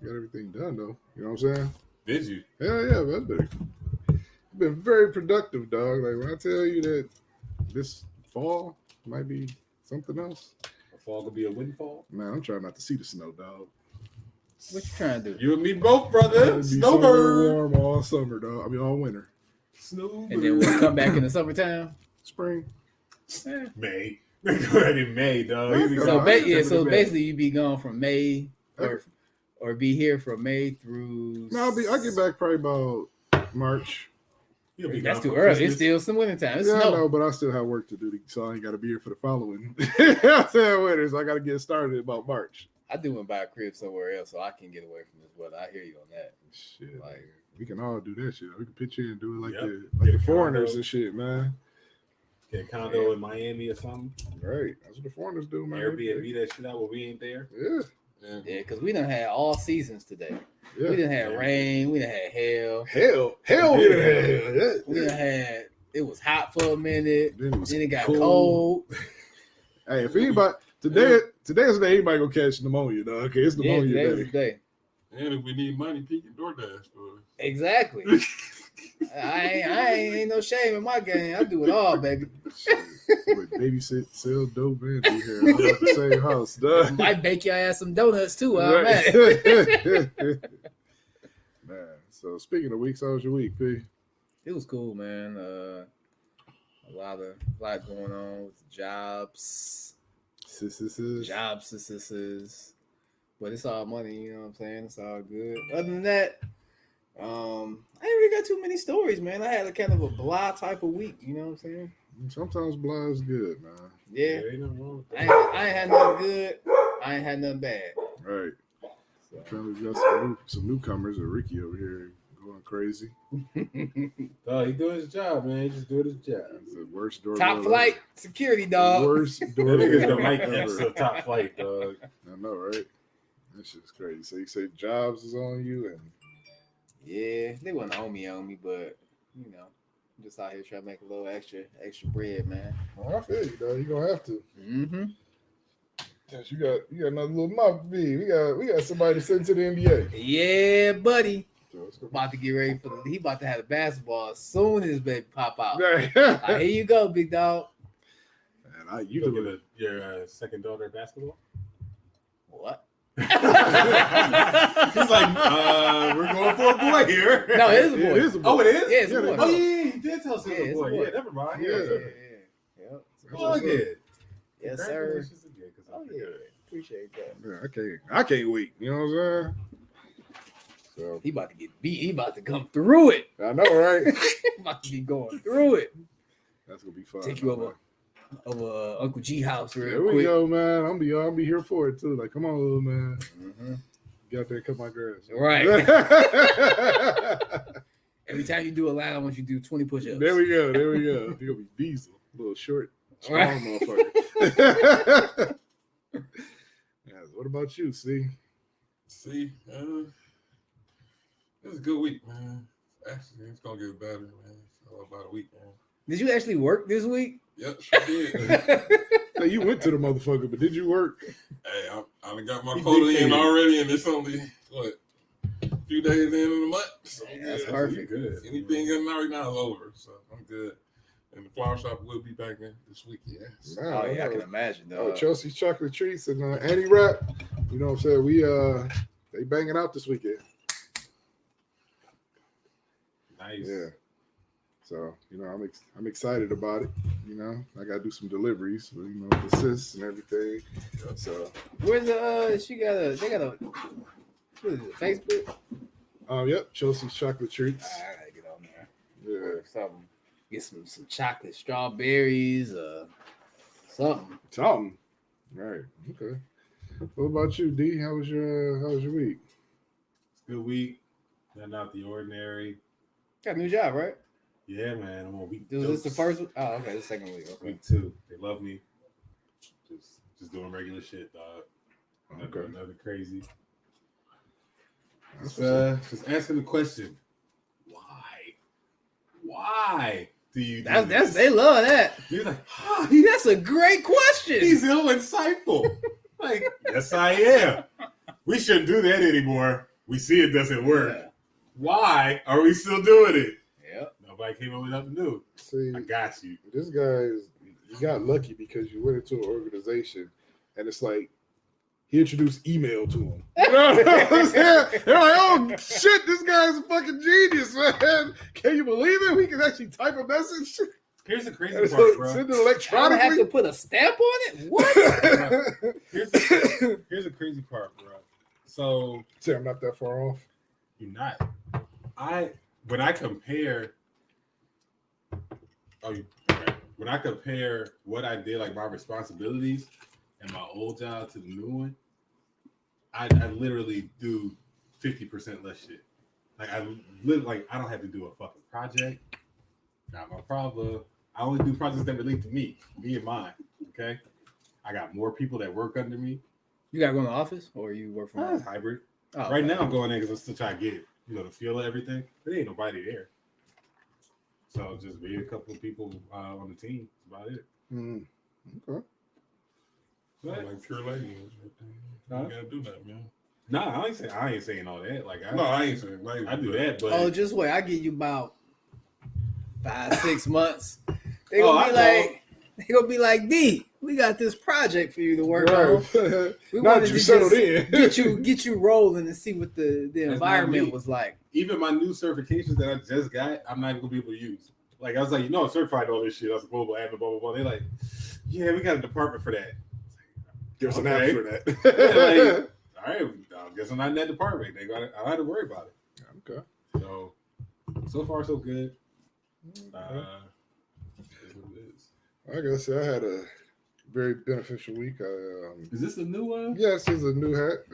Got everything done though. You know what I'm saying? Did you? Hell yeah, man. Been very productive, dog. Like when I tell you that this fall might be something else. A fall could be a windfall. Man, I'm trying not to see the snow, dog. What you trying to do? You and me both, brother. It'd be Snowbird. so warm all summer, dog. I mean all winter. Snowbird. And then we'll come back in the summertime. Spring. Yeah. May. Go ahead in May, dog. So basically you be gone from May or be here from May through. No, I get back probably about March. That's too early. It's still some winter time. It's yeah, snow. I know, but I still have work to do, so I ain't got to be here for the following. I'm saying winter, so I got to get started about March. I do want to buy a crib somewhere else so I can get away from this weather. I hear you on that. Shit, Like, man. We can all do that shit. We can pitch in and do it like Get the a foreigners condo. and shit, man. Get a condo in Miami or something. Right, that's what the foreigners do, man. Airbnb that shit out when we ain't there. Yeah. Yeah, because we done had all seasons today. Yeah. We done had rain. We done had hail. Hell, Yeah. we done had. Yeah. We done had. It was hot for a minute. Then Then it got cold. Hey, if anybody today is the day anybody gonna catch pneumonia, dog. Okay, it's Yeah, pneumonia today was day. the day. And if we need money, Peak and DoorDash for us. Exactly. I ain't no shame in my game. I do it all, baby. With babysit, sell dope, man. Be here all at the same house, dog. Might bake your ass some donuts too. I'm Right. at. Man, so speaking of weeks, how was your week, P? It was cool, man. A lot going on with the jobs. Jobs. But it's all money, you know what I'm saying? It's all good. Other than that, I ain't really got too many stories, man. I had a kind of a blah type of week, you know what I'm saying? Sometimes blah is good, man. Yeah. Ain't nothing wrong with I that. ain't had nothing good. I ain't had nothing bad. Right. So. Trying to got some newcomers, or Ricky over here going crazy. Dog, he doing his job, man. He just doing his job. It's the worst door. Top flight security, dog. Worst That door. nigga's the ever. Mike Epps of top flight, dog. I know, right? That shit's crazy. So you say jobs is on you, and Yeah, they wasn't on me, but you know, I'm just out here trying to make a little extra bread, man. I feel you, though. You gonna have to. Mm-hmm. Yes, you got another little mouth V. We got somebody to send to the NBA. Yeah, buddy. So it's gonna About to get ready for he about to have the basketball as soon as his baby pop out. be- Like, here you go, big dog. Man, You you gonna do give your second daughter basketball? What? He's like, we're going for a boy here. No, it is a boy. It is a boy. Oh, it is? Yeah, it's a Yeah, boy. Oh, yeah, you did tell us Yeah, it was it's a a boy. boy. Yeah, never mind. Yeah. Yep. Oh, good. Yes, sir. Congratulations again, 'cause I Oh yeah, appreciate that. Yeah, I can't wait. You know what I'm saying? So He about to get beat. He about to come through it. I know, right? He about to be going through it. That's gonna be fun. Take you over Uncle G house real There we quick. go, man. I'll be here for it too. Like, come on, little man. Mhm. Get out there and cut my grass. Right. Every time you do a line, I want you to do 20 push-ups. There we go. You're gonna be Diesel, little short, strong Right. motherfucker. Yeah, what about you? See, See, it was a good week, man. Actually, it's gonna get better, man. So about a week, man. Did you actually work this week? Yep, sure did. hey, you went to the motherfucker, but did you work? Hey, I done got my You quota dictated. in already, and it's only what a few days in the month. So Yeah, that's yeah, perfect. Good. Anything getting out right now is over, so I'm good. And the flower shop will be back in this week. Yes. Nah, Oh, yeah, I know. can imagine, Oh, dog. Chelsea's Chocolate Treats and Annie Rap. You know what I'm saying? We they banging out this weekend. Nice. Yeah. So, you know, I'm excited about it. You know, I gotta do some deliveries, but, you know, the sis and everything. So Where's they got a what is it, Facebook? Yep, Chelsea's Chocolate Treats. I gotta get on there. Yeah. Or something. Get some chocolate strawberries, something. Something. Right. Okay. What about you, D? How was your week? It's a good week. Nothing out the ordinary. Got a new job, right? Yeah, man. I'm on week. Was this the first week? Oh, okay, the second week. Okay. Week 2. They love me. Just doing regular shit, dog. Okay. Nothing crazy. That's Just asking the question, why do you do That's this? they love that. You're like, That's a great question. he's ill insightful. Like, yes, I am. We shouldn't do that anymore. We see it doesn't work. Yeah. Why are we still doing it? Yep. Nobody came up with nothing new. See, I got you. this guy you got lucky because you went into an organization and it's like he introduced email to him. You know what I'm saying? They're like, oh shit, this guy's a fucking genius, man. Can you believe it? We can actually type a message. Here's the crazy part, bro. Send it I don't have electronically. to put a stamp on it. What? Here's the crazy part, bro. So See, I'm not that far off. you're not. When I compare when I compare what I did, like my responsibilities and my old job to the new one, I literally do 50% less shit. Like I don't have to do a fucking project. Not my problem. I only do projects that relate to me and mine. Okay. I got more people that work under me. You gotta go in the office, or you work from It's home? hybrid. Oh, Right okay. now I'm going in because I'm still trying to get the feel of everything. There ain't nobody there. So just be a couple of people on the team. That's about it. Okay. But, Like pure language. Huh? You gotta do that, man. nah, I ain't saying all that. Like No, I ain't saying language. I do that, but Oh, just wait. I give you about 5-6 months. They Oh, gonna be like, D, we got this project for you to work on. Right. We Not wanted you to settled just in. get you rolling and see what the That's not environment me. was like. even my new certifications that I just got, I'm not even gonna be able to use. Like I was like, I'm certified in all this shit. I was global admin, blah blah blah. They like, yeah, we got a department for that. There's an Okay. app for that. Yeah, like, all right, I guess I'm not in that department. I don't have to worry about it. Okay. So far so good. Like I said, I had a very beneficial week. Is this a new one? Yes, it's a new hat.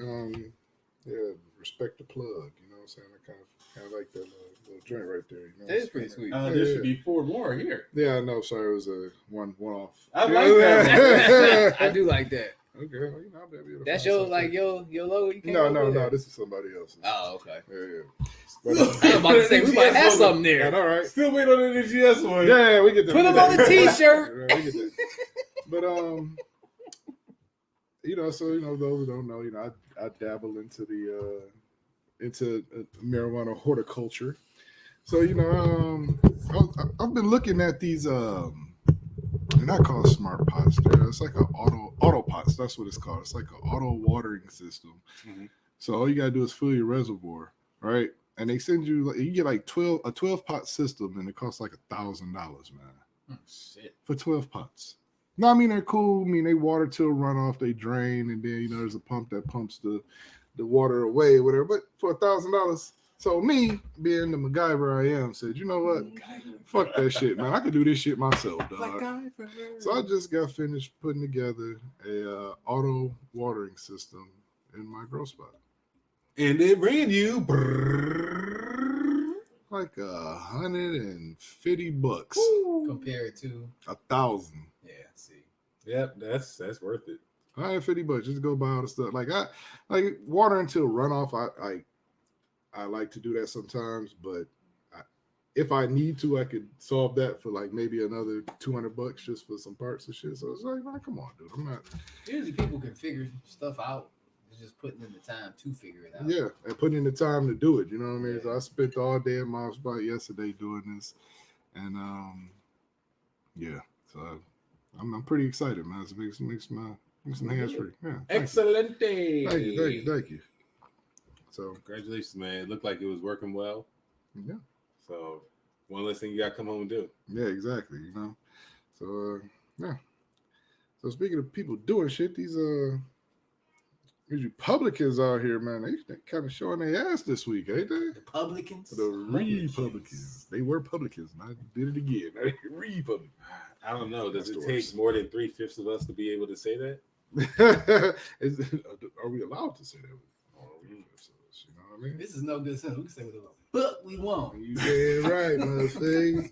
Yeah, respect the plug. You know what I'm saying? I kind of like that little joint right there. You know That is pretty sweet. There should be 4 more here. Yeah, I know. Sorry, it was a one off. I like that. I do like that. Okay, well, I'll be able to That's find your something. your logo. You came No, up no, with? no. This is somebody else's. Oh, okay. Yeah. But, I was about to say we might have something yeah, there. all right. Still waiting on the GS one. Yeah, we get that. Put we them get on that. the T-shirt. Yeah, we get that. But those who don't know, I dabble into the into marijuana horticulture. So I've been looking at these they're not called smart pots. It's like an auto pots. That's what it's called. It's like an auto watering system. Mm-hmm. So all you gotta do is fill your reservoir, right? And they send you you get like 12 pot system, and it costs like $1,000, man, Shit. for 12 pots. No, I mean they're cool. I mean they water till runoff, they drain, and then there's a pump that pumps the water away, whatever. But for $1,000, so me being the MacGyver I am, said, you know what? Fuck that shit, man. I could do this shit myself, dog. So I just got finished putting together a auto watering system in my grow spot. And it ran you Like $150 Compared to 1,000. yeah, see. Yep, that's worth it. $150 just to go buy all the stuff. Like I like water until runoff. I like to do that sometimes, but if I need to, I could solve that for like maybe another $200 just for some parts and shit. So it's like, man, come on, dude. I'm not. Usually people can figure stuff out. It's just putting in the time to figure it out. Yeah, and putting in the time to do it. You know what I mean? Yeah. So I spent all day in my spot yesterday doing this, and yeah. So I'm pretty excited, man. It makes some hands free. Yeah. Excellent. Thank you. So Congratulations, man. It looked like it was working well. yeah. So one less thing you got to come home and do. Yeah, exactly. So yeah. So speaking of people doing shit, these Republicans out here, man, they kind of showing their ass this week, ain't they? Republicans. The Republicans. They were publicans, and I did it again. Republicans. I don't know. Does it That's take worse. more than 3/5 of us to be able to say that? Are we allowed to say that? You know what I mean? This is no good sense. We can say whatever the fuck we want. You damn right, motherfucker.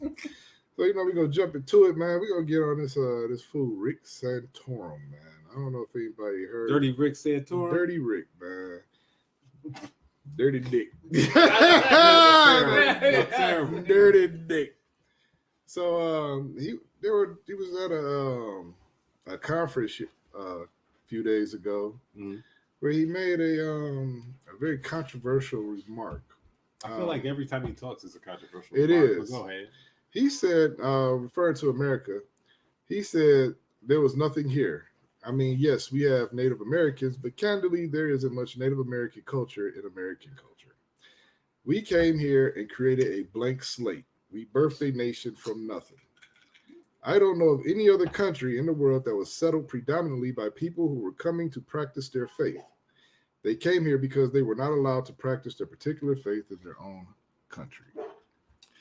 So we're gonna jump into it, man. We're gonna get on this fool Rick Santorum, man. I don't know if anybody heard Dirty Rick Santorum. Dirty Rick, man. Dirty Dick. Terrible. Dirty Dick. So he was at a conference a few days ago, Mhm. where he made a very controversial remark. I feel like every time he talks, it's a controversial. It remark, is. but go ahead. He said, referring to America, he said there was nothing here. I mean, yes, we have Native Americans, but candidly, there isn't much Native American culture in American culture. We came here and created a blank slate. We birthed a nation from nothing. I don't know of any other country in the world that was settled predominantly by people who were coming to practice their faith. They came here because they were not allowed to practice their particular faith in their own country.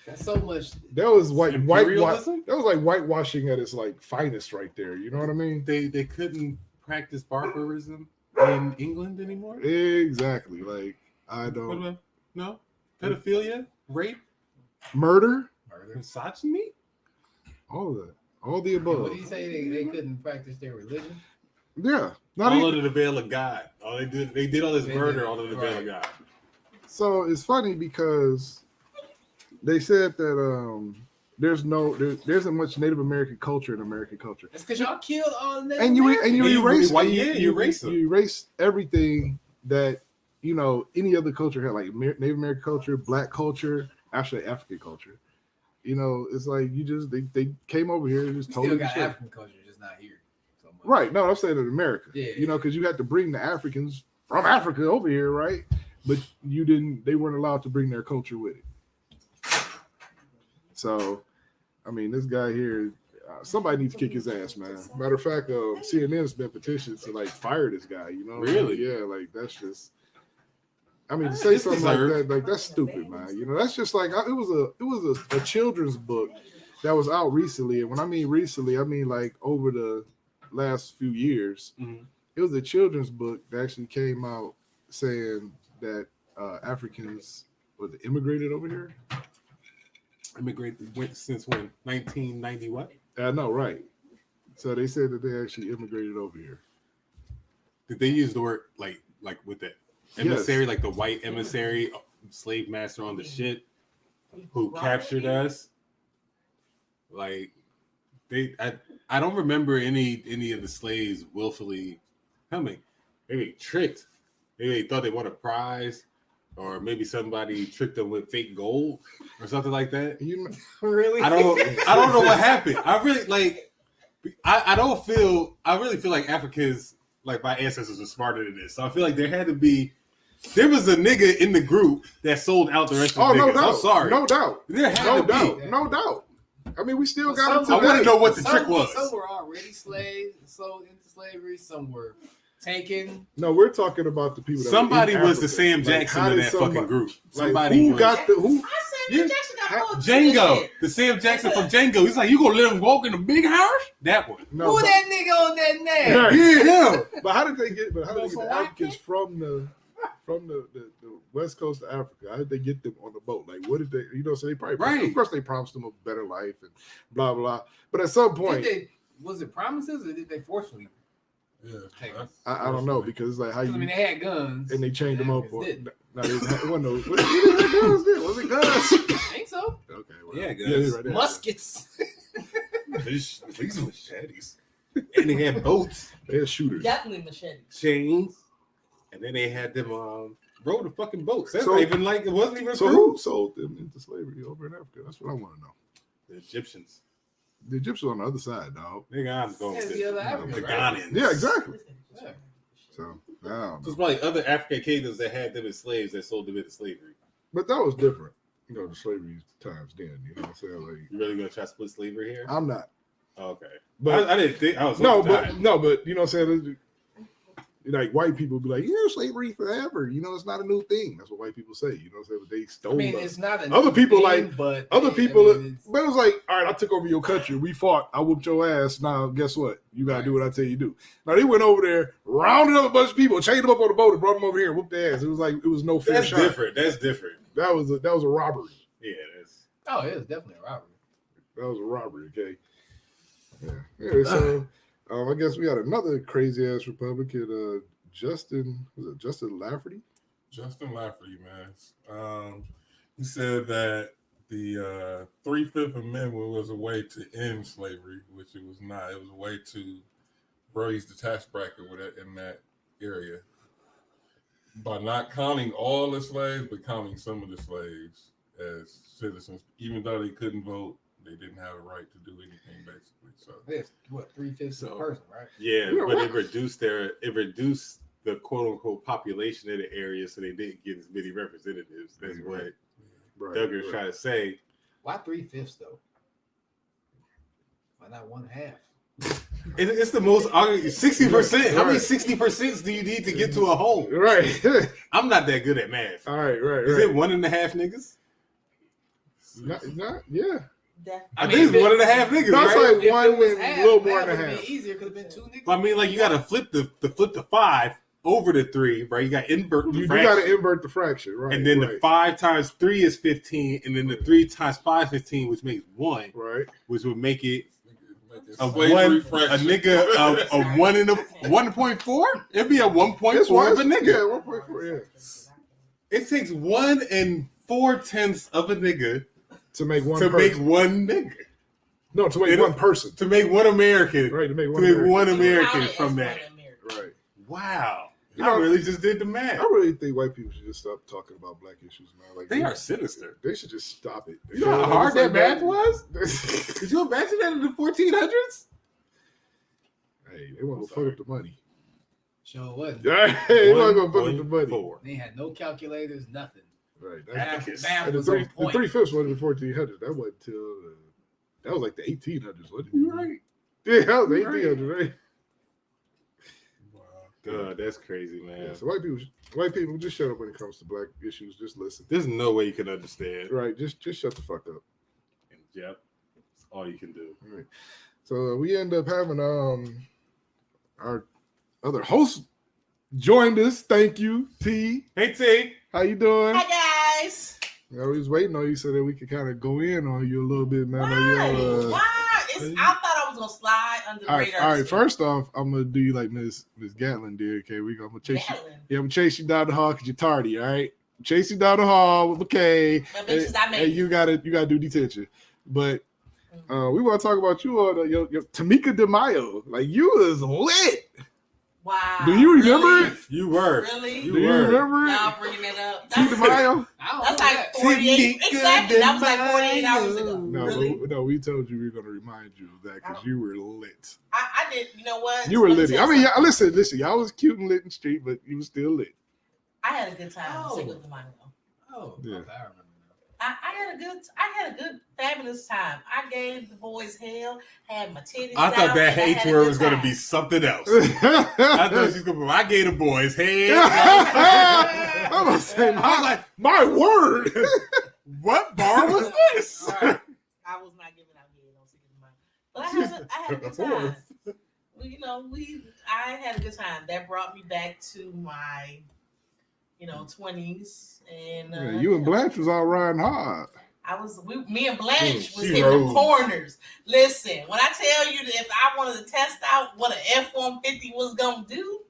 That's so much. That was Imperialism? that was like whitewashing at its like finest right there. You know what I mean? They couldn't practice barbarism in England anymore. Exactly. Like I What don't about no pedophilia, rape, murder, misogyny? all of that, all the What above. did he say? They couldn't practice their religion. Yeah, not All even, under the veil of God. All they did all this They murder did, under the veil of right. God. so it's funny because they said that there isn't much Native American culture in American culture, That's because y'all killed all the Native and you Americans. erase you erase them. you erase everything that any other culture had, like Native American culture, Black culture, actually African culture. It's like they came over here and just Still totally got destroyed. African culture, just not here. So much. Right. No, I'm saying in America. Yeah. Because you had to bring the Africans from Africa over here, right? But they weren't allowed to bring their culture with it. So, I mean, this guy here, somebody needs to kick his ass, man. Matter of fact, CNN's been petitioned to like fire this guy, Really? Yeah, like that's just. I mean, to say It's something deserved. like that, that's stupid, man. That's just like it was a children's book that was out recently, and when I mean recently, I mean like over the last few years. Mhm. It was a children's book that actually came out saying that Africans immigrated over here. Immigrated went since when? 1990 what? I know, right? So they said that they actually immigrated over here. Did they use the word like with the emissary, like the white emissary, slave master on the ship who captured us? Like I don't remember any of the slaves willfully coming. Maybe tricked. Maybe they thought they won a prize, or maybe somebody tricked them with fake gold or something like that. Really? I don't know what happened. I really I really feel like Africans, like my ancestors, were smarter than this. So I feel like there was a nigga in the group that sold out the rest of the niggas. No doubt. I'm sorry. No doubt. There had to be. No doubt. I mean, we still got I into want to that. know what the trick was. Some were already slaves, sold into slavery. Some were taken. No, we're talking about the people. That Somebody were in was the Africa. Sam Like, Jackson how of did that fucking group. Like, Somebody who was, got the who? Yeah. Django, the Sam Jackson from Django. He's like, you gonna let him walk in a big house? That one. No, Who but, that nigga on that name? yeah, him. But how did they get? But how did they get So the why Africans from the west coast of Africa? How did they get them on the boat? Like, what did they? So they probably, Right. of course, they promised them a better life and blah blah. But at some point, Was it promises or did they forcefully? Yeah, Take that's- I don't know because it's like how 'Cause, you I mean, they had guns and they chained them up. Africans didn't. No, they wasn't no. Was it guns? I think so. Okay, well, Yeah, guns. you're right there. Muskets. These machetes. And they had boats, They had shooters. Definitely machetes. chains, and then they had them row the fucking boats. That's So- not even like it wasn't even So true. who sold them into slavery over in Africa? That's what I want to know. The Egyptians. The Egyptians on the other side, dog. Nigga, I'm going That's with the it. other Africans, The right? Ghanaians. Yeah, exactly. Yeah. So I don't There's know. probably other African kingdoms that had them as slaves that sold them into slavery. But that was different. The slavery times then. You know what I'm saying? Like, You really gonna try to split slavery here? I'm not. Okay. But I didn't think I was no, hoping but that. no, but you know what I'm saying? Like white people be like, yeah, slavery forever. It's not a new thing. That's what white people say. You know what I'm saying? But they stole I mean, us. it's not a Other new people thing, like- but Other I people, mean, it's- but it was like, all right, I took over your country. We fought. I whooped your ass. Now, guess what? You got to do what I tell you to do. Now, they went over there, rounded up a bunch of people, chained them up on the boat, and brought them over here and whooped their ass. It was like, it was no fair That's shot. different. That's different. That was a robbery. Yeah, that's oh, it was definitely a robbery. That was a robbery, okay? Yeah. So, I guess we got another crazy-ass Republican, Justin Lafferty? Justin Lafferty, man. He said that the 3/5 Amendment was a way to end slavery, which it was not. It was a way to raise the tax bracket in that area. by not counting all the slaves, but counting some of the slaves as citizens, even though they couldn't vote, they didn't have a right to do anything basically. So That's what 3/5 of a person, right? Yeah, Yeah, but what? it reduced the quote unquote population of the area, so they didn't get as many representatives. That's what Duggar's trying to say. Why 3/5 though? Why not 1/2? It's the most 60%. How many 60% do you need to get to a whole? Right. I'm not that good at math. All right. Is it 1.5 niggas? Not yeah. I think it's 1.5 niggas, That's right? like one and a little more than a half. Easier could have been 2 niggas. But I mean, like you got to flip the 5 over the 3, right? You got to invert the You fraction. got to invert the fraction, right? And then the 5 times 3 is 15, and then the 3 times 5 is 15, which makes 1, right, which would make it a slavery 1, a fraction. nigga, a 1 and a 1.4. It'd be a 1.4 of a nigga. Yeah, 1.4. Yeah, It takes 1 4/10 of a nigga to make one to person. make one nigga. No, to make one person. To make one American. Right, to make To one make American. one You American count it from as that. one American. Right. Wow. You I know- really just did the math. I really think white people should just stop talking about black issues, man. Like They are sinister. They should just stop it. You know how hard that math was? was? Could you imagine that in the 1400s? Hey, they want to fuck up the money. Sure wasn't. They want to go fuck up the money. 1.4. They had no calculators, nothing. Right. Math Abacus. And the was on point. 3/5 was in the 1400s. That wasn't till that was like the 1800s, wasn't it? You're right. Yeah, that was You're right. 1800s, right? God, that's crazy, man. Yeah, so white people just shut up when it comes to black issues. Just listen. There's no way you can understand. Right. Just shut the fuck up. Yep. That's all you can do. Right. So we end up having our other host joined us. Thank you, T. Hey, T. How you doing? Hi guys. I was waiting on you so that we could kind of go in on you a little bit, man. Why? Why? I thought I was gonna slide under the All radar. right. First off, I'm gonna do you like Miss Gatlin did. Okay, I'm gonna chase you. Gatlin. Yeah, I'm gonna chase you down the hall because you're tardy. All right, chase you down the hall with McKay, But bitches, I made and it. you gotta do detention. But we want to talk about you on your Tamika De Mayo. Like you was lit. Wow. Do you remember Really? it? You were. Really? Do you remember it? Y'all bringing it up. T. De Mayo? That's like 48. Exactly. That was like 48 hours ago. No, Really? no, we told you we were gonna remind you of that because you were lit. I did. You know what? You were Let me lit. tell I mean, something. listen. Y'all was cute and lit in the street, but you was still lit. I had a good time. Oh. Sing with the mind. Oh, Yeah. okay, I remember now. I had a good, fabulous time. I gave the boys hell, had my titties I thought out, that and I H had a word good was going to time. be something else. I thought she was going to be, I gave the boys head. I was gonna say, I was like, my word. what bar was this? Right. I was not giving out head on Secret Mind. But I had a good time. I had a good time. That brought me back to my, 20s. And Yeah, you and Blanche was all riding hard. me and Blanche was She hitting rose. the corners. Listen, when I tell you that if I wanted to test out what an F-150 was gonna do,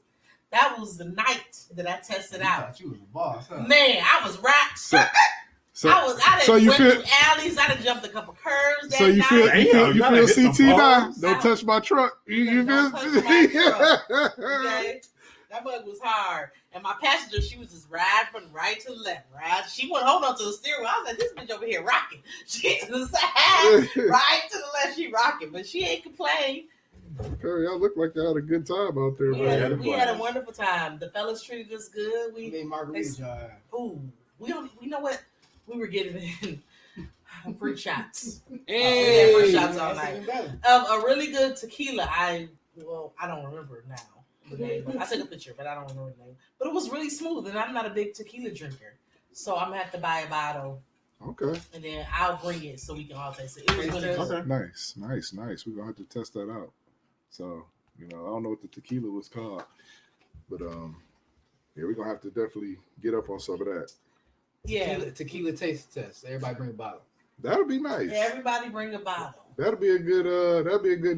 that was the night that I tested You out. thought you was a boss, huh? Man, I was right. So, I so done you went feel- through alleys. I done jumped a couple curves that so you night. feel Damn, you feel you gotta hit some CT now? bars. Don't touch my truck. You Don't feel? touch my truck. Okay? That mug was hard. And my passenger, she was just riding from right to the left. Right? She wouldn't hold on to the steering wheel. I was like, this bitch over here rocking. She to the side, right to the left, she rocking. But she ain't complain. Okay, y'all look like y'all had a good time out there, We man. had, a we had a blast. wonderful time. The fellas treated us good. We We made margaritas, y'all. ooh, we don't. You know what? We were getting in free shots. Hey, free shots all that's night. even better. A really good tequila. I don't remember now the name. But I took a picture, but I don't remember the name. But it was really smooth, and I'm not a big tequila drinker, so I'm gonna have to buy a bottle, Okay, and then I'll bring it so we can all taste it. It was Taste really test? good. Okay. nice. We're gonna have to test that out. So I don't know what the tequila was called, but yeah, we're gonna have to definitely get up on some of that. Yeah, Tequila taste test. Everybody bring a bottle. That'll be nice. everybody bring a bottle. That'll be a good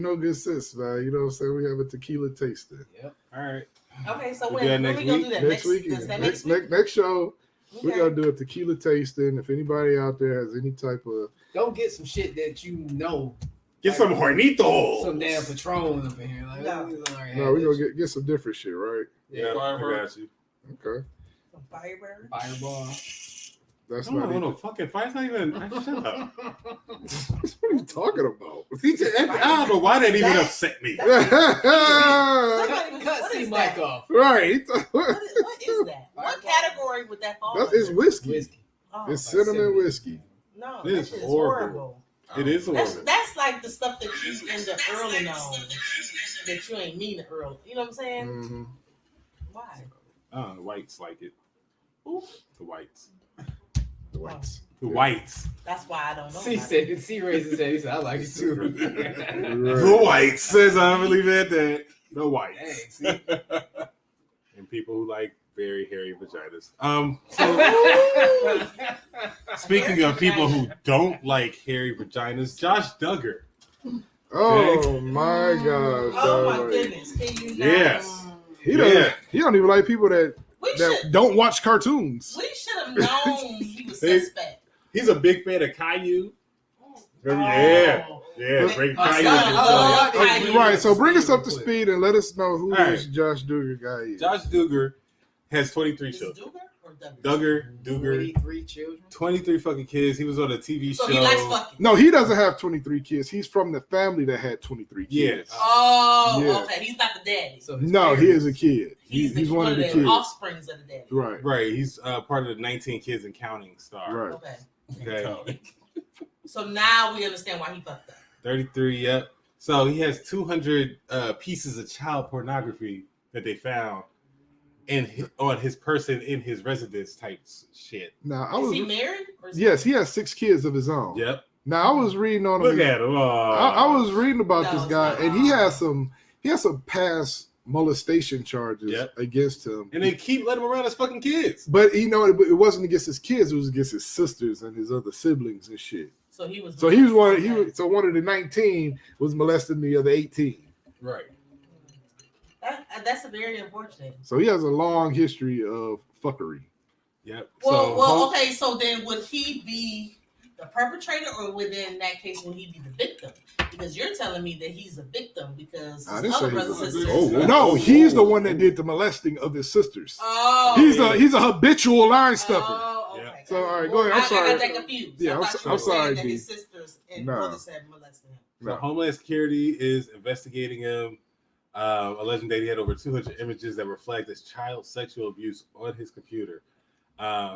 no good sis, man. You know what I'm saying? We have a tequila tasting. Yep. All right. Okay, so We when do that we next gonna week? do that Next week, is that next week? next show, we're Okay. gonna do a tequila tasting. If anybody out there has any type of Don't get some shit that you know. Get some hornitos. Some damn Patron up in here. Like, No. we already no, had we're this gonna get some different shit, right? Yeah, I got you. Okay. Firebird. Fireball. That's I don't not know even. no fucking fire. It's not even. Shut up. What are you talking about? I don't know why that even upset me. Somebody- Cut what C is mic that? off. Right. What is that? What category would that fall That is under? whiskey. Whiskey. Oh, It's cinnamon whiskey. no, It that is shit is horrible. horrible. It is That's horrible. that's like the stuff that you end up earling on that you ain't mean to earl. You know what I'm saying? Mm-hmm. Why? The whites like it. Who? The whites. The whites. The whites. That's why I don't know. C about said, C raised his head. He said, I like it too. The whites says I believe at that. The whites. Dang, see? And people who like very hairy vaginas. it. Speaking of people who don't like hairy vaginas, Josh Duggar. Oh my gosh. Oh my dog. goodness! Can you not? Yes. He doesn't. Yeah. He don't even like people that We should don't watch cartoons. we should have known he was Hey. suspect. He's a big fan of Caillou. Oh. Yeah. Yeah, great My Caillou. son loves Oh, Caillou. Right. So bring us up to speed and let us know who All right. this Josh Duggar guy is. Josh Duggar has 23 Is it children. Duggar or Duggar? Duggar, 23 children. 23 fucking kids. He was on a TV So show. he likes fucking. No, he doesn't have 23 kids. He's from the family that had 23 kids. Yeah. Oh, Yeah. okay. He's not the daddy. So his No, he parents- is a kid. He's one of the kids. offsprings of the daddy. Right. Right. He's part of the 19 Kids and Counting star. Right. Okay. Okay. So now we understand why he fucked up. 33, yep. So he has 200 pieces of child pornography that they found on his person in his residence type shit. Now I Is was he married? Or is yes, he has 6 kids of his own. Yep. Now I was reading on him. Look at him. I was reading about No, this it's guy, not. and he has some past molestation charges Yep. against him. And they keep letting him around his fucking kids. But it wasn't against his kids; it was against his sisters and his other siblings and shit. So he was. So he was one. Okay. So one of the 19 was molesting the other 18. Right. That's a very unfortunate. So he has a long history of fuckery. Yep. Well, okay. So then, would he be the perpetrator, or within that case, would he be the victim? Because you're telling me that he's a victim because I his didn't other say he brothers was and a sisters. victim. No, he's the one that did the molesting of his sisters. Oh, He's a habitual line stuffer. Oh, okay. Yeah. So, all right, go ahead. I'm I sorry. got that confused. Yeah, I I'm thought so- you were I'm sorry, saying that D. his sisters and No. brothers had molested him. So Homeland Security is investigating him, alleging that he had over 200 images that were flagged as child sexual abuse on his computer.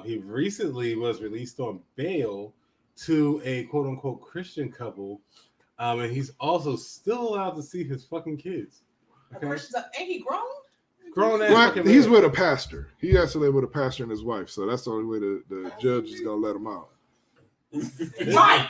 He recently was released on bail to a quote-unquote Christian couple, and he's also still allowed to see his fucking kids. Okay. Ain't he grown? Grown ass Well, fucking he's man. with a pastor. He has to live with a pastor and his wife. So that's the only way the judge is gonna let him out. Right.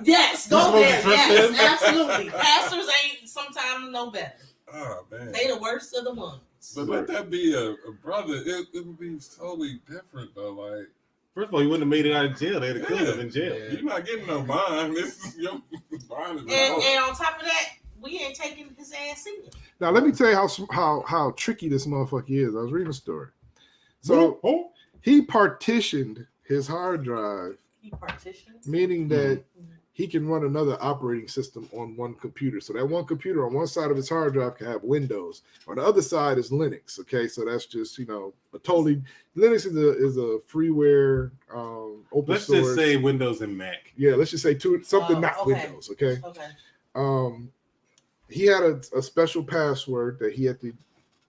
Yes. Go supposed to there. trust Yes. him? Absolutely. Pastors ain't sometimes no better. Oh man. They the worst of the ones. But let that be a brother. It would be totally different though. Like First of all, he wouldn't have made it out of jail. They'd have killed him in jail. Yeah. you're not getting no bond. This is your bond. Is And on top of that, we ain't taking his ass either. Now let me tell you how tricky this motherfucker is. I was reading a story. So he partitioned his hard drive, He partitions. meaning that he can run another operating system on one computer. So that one computer on one side of his hard drive can have Windows. On the other side is Linux. Okay, so that's just a totally Linux is a freeware open Let's source. just say Windows and Mac. Yeah, let's just say something not Okay. Windows. Okay. Okay. He had a special password that he had to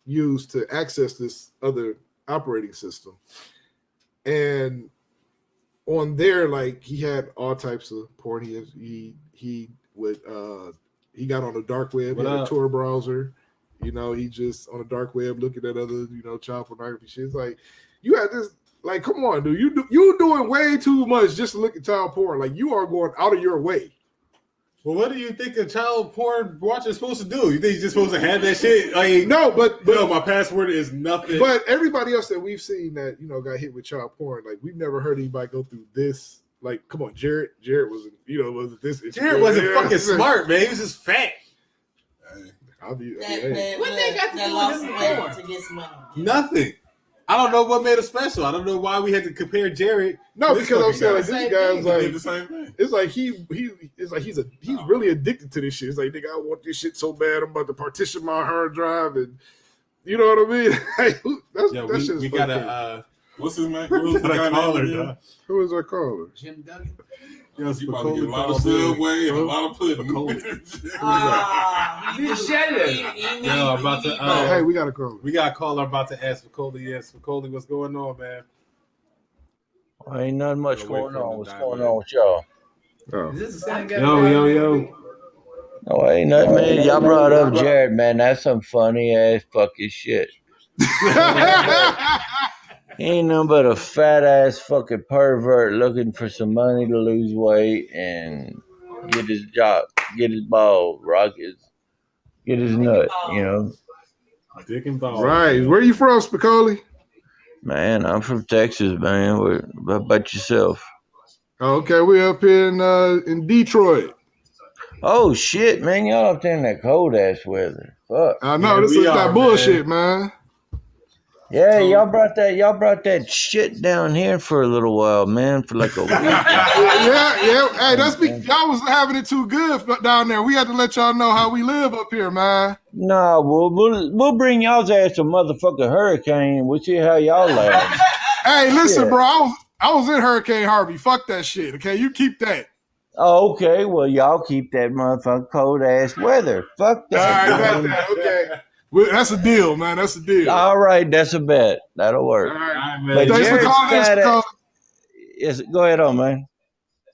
use to access this other operating system, and on there, like he had all types of porn. He got on the dark web, he had a Tor browser. He just on the dark web looking at other child pornography shit. It's like you had this. Like, come on, dude, you doing way too much just to look at child porn. Like you are going out of your way. Well, what do you think a child porn watcher is supposed to do? You think he's just supposed to have that shit? Like, No, but no, my password is nothing. But everybody else that we've seen that got hit with child porn, like we've never heard anybody go through this. Like, come on, Jared wasn't wasn't this. Jared wasn't fucking smart, man. He was just fat. I'll be. What they got to do with lost him weight porn? to get some money? Nothing. I don't know what made him special. I don't know why we had to compare Jared. No, This because I'm fucking saying guy. like this Same guy's thing. like did the same thing. it's like he's really addicted to this shit. It's like, nigga, I want this shit so bad. I'm about to partition my hard drive, and you know what I mean. Like, that shit is we fucked up. gotta What's his name? Who's the guy name? Who is our caller? Jim Duggan. Yo, You about to get a lot of Subway and a lot of pudding. Yo, I'm about to. Hey, we got a caller. We got a caller about to ask Spicoli. Yes, Spicoli, what's going on, man? Well, ain't nothing much Wait going for him on. to What's die, going man. on with y'all? Oh. Is this the same guy? Yo. No, ain't nothing, man. Y'all brought up Jared, man. That's some funny ass fucking shit. He ain't nothing but a fat ass fucking pervert looking for some money to lose weight and get his job, get his ball, get his nut, you know. Dick and ball. Right. Where you from, Spicoli? Man, I'm from Texas, man. What about yourself? Okay, we're up in Detroit. Oh shit, man, y'all up there in that cold ass weather. Fuck. I know Yeah, this we is are, that bullshit, man. Yeah, y'all brought that shit down here for a little while, man, for like a week. Yeah. Hey, that's y'all was having it too good down there. We had to let y'all know how we live up here, man. Nah, we'll bring y'all's ass a motherfucking hurricane. We'll see how y'all land. Hey, listen, Yeah. bro. I was in Hurricane Harvey. Fuck that shit. Okay, you keep that. Oh, okay, well y'all keep that motherfucking cold ass weather. Fuck All that. right, got that. Okay, that's a deal, man. That's a deal. All right, that's a bet. That'll work. All right. All right, man. But Thanks for Jared's calling in, fat Spicoli. ass. Yes, go ahead on, man.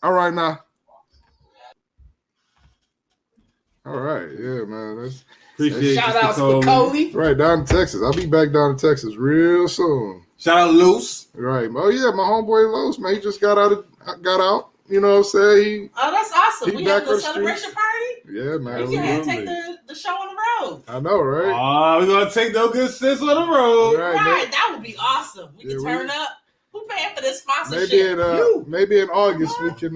All right, now. All right, yeah, man. That's Appreciate Shout you, out Spicoli. Spicoli. right down in Texas. I'll be back down in Texas real soon. Shout out Loose. Right. Oh yeah, my homeboy Los, man. He just got out. You know what I'm saying? Oh, that's awesome. He We back having a on the celebration party? Yeah, man. We can have we- take the show on the road. I know, right? Oh, we're gonna take no good sense on the road. Right, Right, that would be awesome. We Yeah, can we- turn up. Who paying for this Maybe sponsorship? maybe in August we can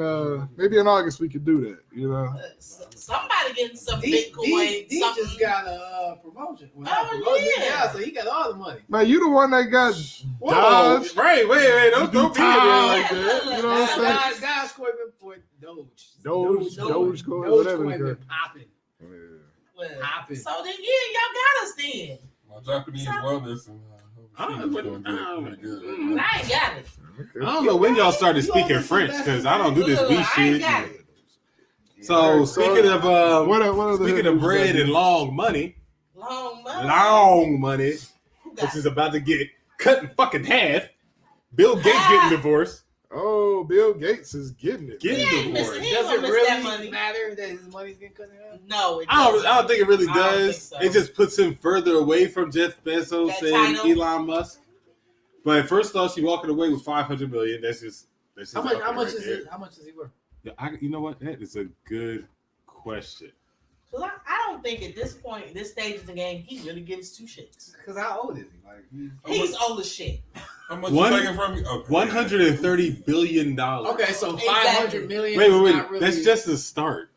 maybe in August we could do that. You know. Somebody getting some D Bitcoin. something. just got a promotion. Well, not Oh, promotion. yeah. So he got all the money. Man, you the one that got Whoa. dodged. Right, wait, don't be in there like that. You know what I'm saying? Dogecoin been for Doge. Dogecoin, whatever Dogecoin the been popping. Well, Popping. so then, yeah, y'all got us then. My Japanese wellness and I don't good. I ain't got it. I don't know when y'all started speaking French because I don't do this beat I ain't shit. got it. So speaking of what other speaking hood of bread you and long money, Long money. Who got which is about to get cut in fucking half. Bill Gates getting divorced. Oh, Bill Gates is getting it. Getting He ain't divorced. missing- he Does gonna it miss really that money. matter that his money's getting cut in half? No, it I doesn't. don't think it really I don't think does. so. It just puts him further away from Jeff Bezos That and title. Elon Musk. But first off, she walking away with $500 million. That's just How much? out How there much right is there. it? How much is he worth? Yeah, you know what? That is a good question. 'Cause I don't think at this point, this stage of the game, he really gives two shits. Because how old is he? Like He's old as shit. How much One- you taking from me? Okay. $130 billion. okay, so Exactly. 500 million. Wait. Is not really, That's just the start.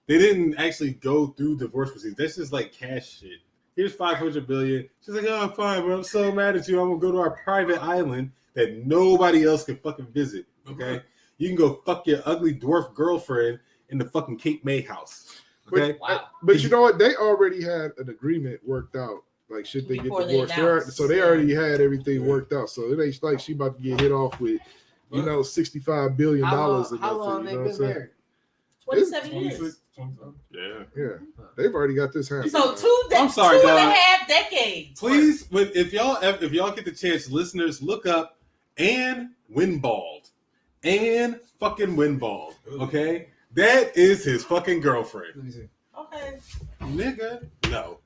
They didn't actually go through divorce proceedings. That's just like cash shit. Here's $500 billion. She's like, oh, fine, but I'm so mad at you. I'm gonna go to our private island that nobody else can fucking visit. Okay, you can go fuck your ugly dwarf girlfriend in the fucking Cape May house. Okay, Wow. But you know what? They already had an agreement worked out. Like, should they Before get they divorced? announced. So they already had everything worked out. So it ain't like she about to get hit off with, $65 billion. How long, or how long nothing, they you know what been I'm saying? married? 27 26, years. 27. yeah. Yeah, they've already got this happening. So I'm sorry, two and a dog. half decades. Please, if y'all get the chance, listeners, look up Ann Winbald. Ann fucking Winbald. Okay, that is his fucking girlfriend. Let me see. Okay. Nigga, no.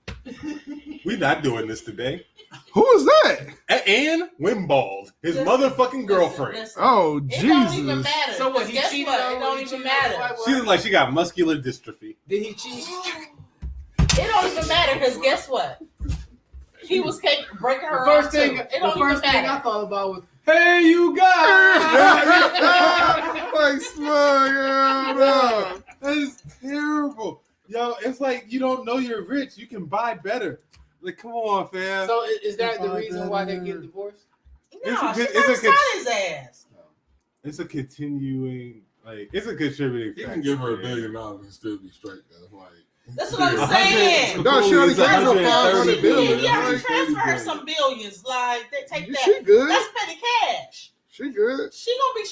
We not doing this today. Who is that? Ann Winbald, his Listen, motherfucking girlfring. listen. Oh, It don't even Jesus. matter. So what, he Guess cheated what? on- It don't he even cheated on the matter. wife? She looks like she got muscular dystrophy. Did he cheat? It don't even matter because guess what? He was breaking her The first off thing, too. It the don't even first thing I matter. thought about was, hey, you guys. Like Slug, no. That's terrible. Yo, it's like you don't know you're rich. You can buy better. Like, come on, fam. So is that the reason why they're getting divorced? No, It's a she good- never it's a good- shot his ass. It's a continuing, it's a contributing He factor. can give her $1 man. billion and still be straight though. Like That's what I'm saying. No, she only came for 500 billion. Yeah, Like, transfer her some billions. Like, they take that. she good. That's petty cash. She good. She gonna be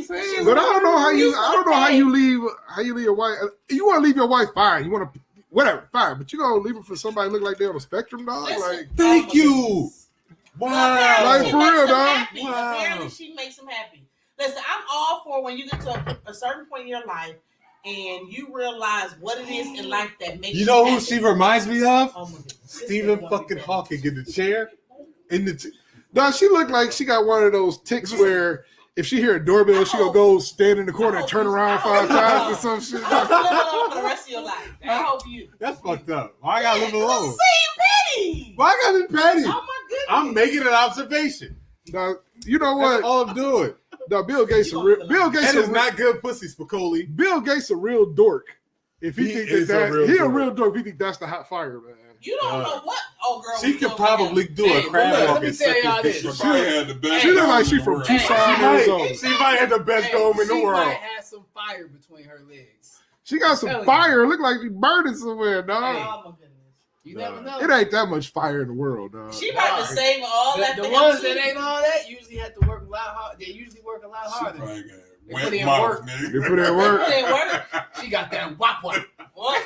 straight. But I don't know how you leave your wife. You want to leave your wife fine. You want to whatever fine, but you gonna leave her for somebody who look like they on the spectrum, dog. Like, thank you. Wow. Like for real, dog. Wow. Apparently, she makes him happy. Listen, I'm all for when you get to a certain point in your life and you realize what it is in life that makes you know happy. who she reminds me of? Oh my goodness. Stephen fucking Hawking in the chair. No, she looked like she got one of those ticks where if she hear a doorbell, she gonna go stand in the corner and turn around 5 times or some shit. I hope you live alone for the rest of your life. I hope you. That's fucked up. Why I gotta live alone? Petty. Why I gotta be petty? Oh my goodness. I'm making an observation. Now, you know what? That's all I'm doing. No, Bill Gates That is not good pussy, Spicoli. Bill Gates a real dork. If he think is a real he a dork. real dork. If he think that's the hot fire, man. You don't know what old girl. She could probably do a crab walk and tell y'all this. She probably had the best. She look like she from Tucson, Arizona. She might have the best dome in the She world. might have some fire between her legs. She got some fire. Look like she burning somewhere, dog. Oh my goodness. You never know. It ain't that much fire in the world, dog. She might be saving all that. The ones that ain't all that usually have to work a lot hard. They usually work a lot harder. They put in work. They put in work. Put in work. She got that wop wop. What?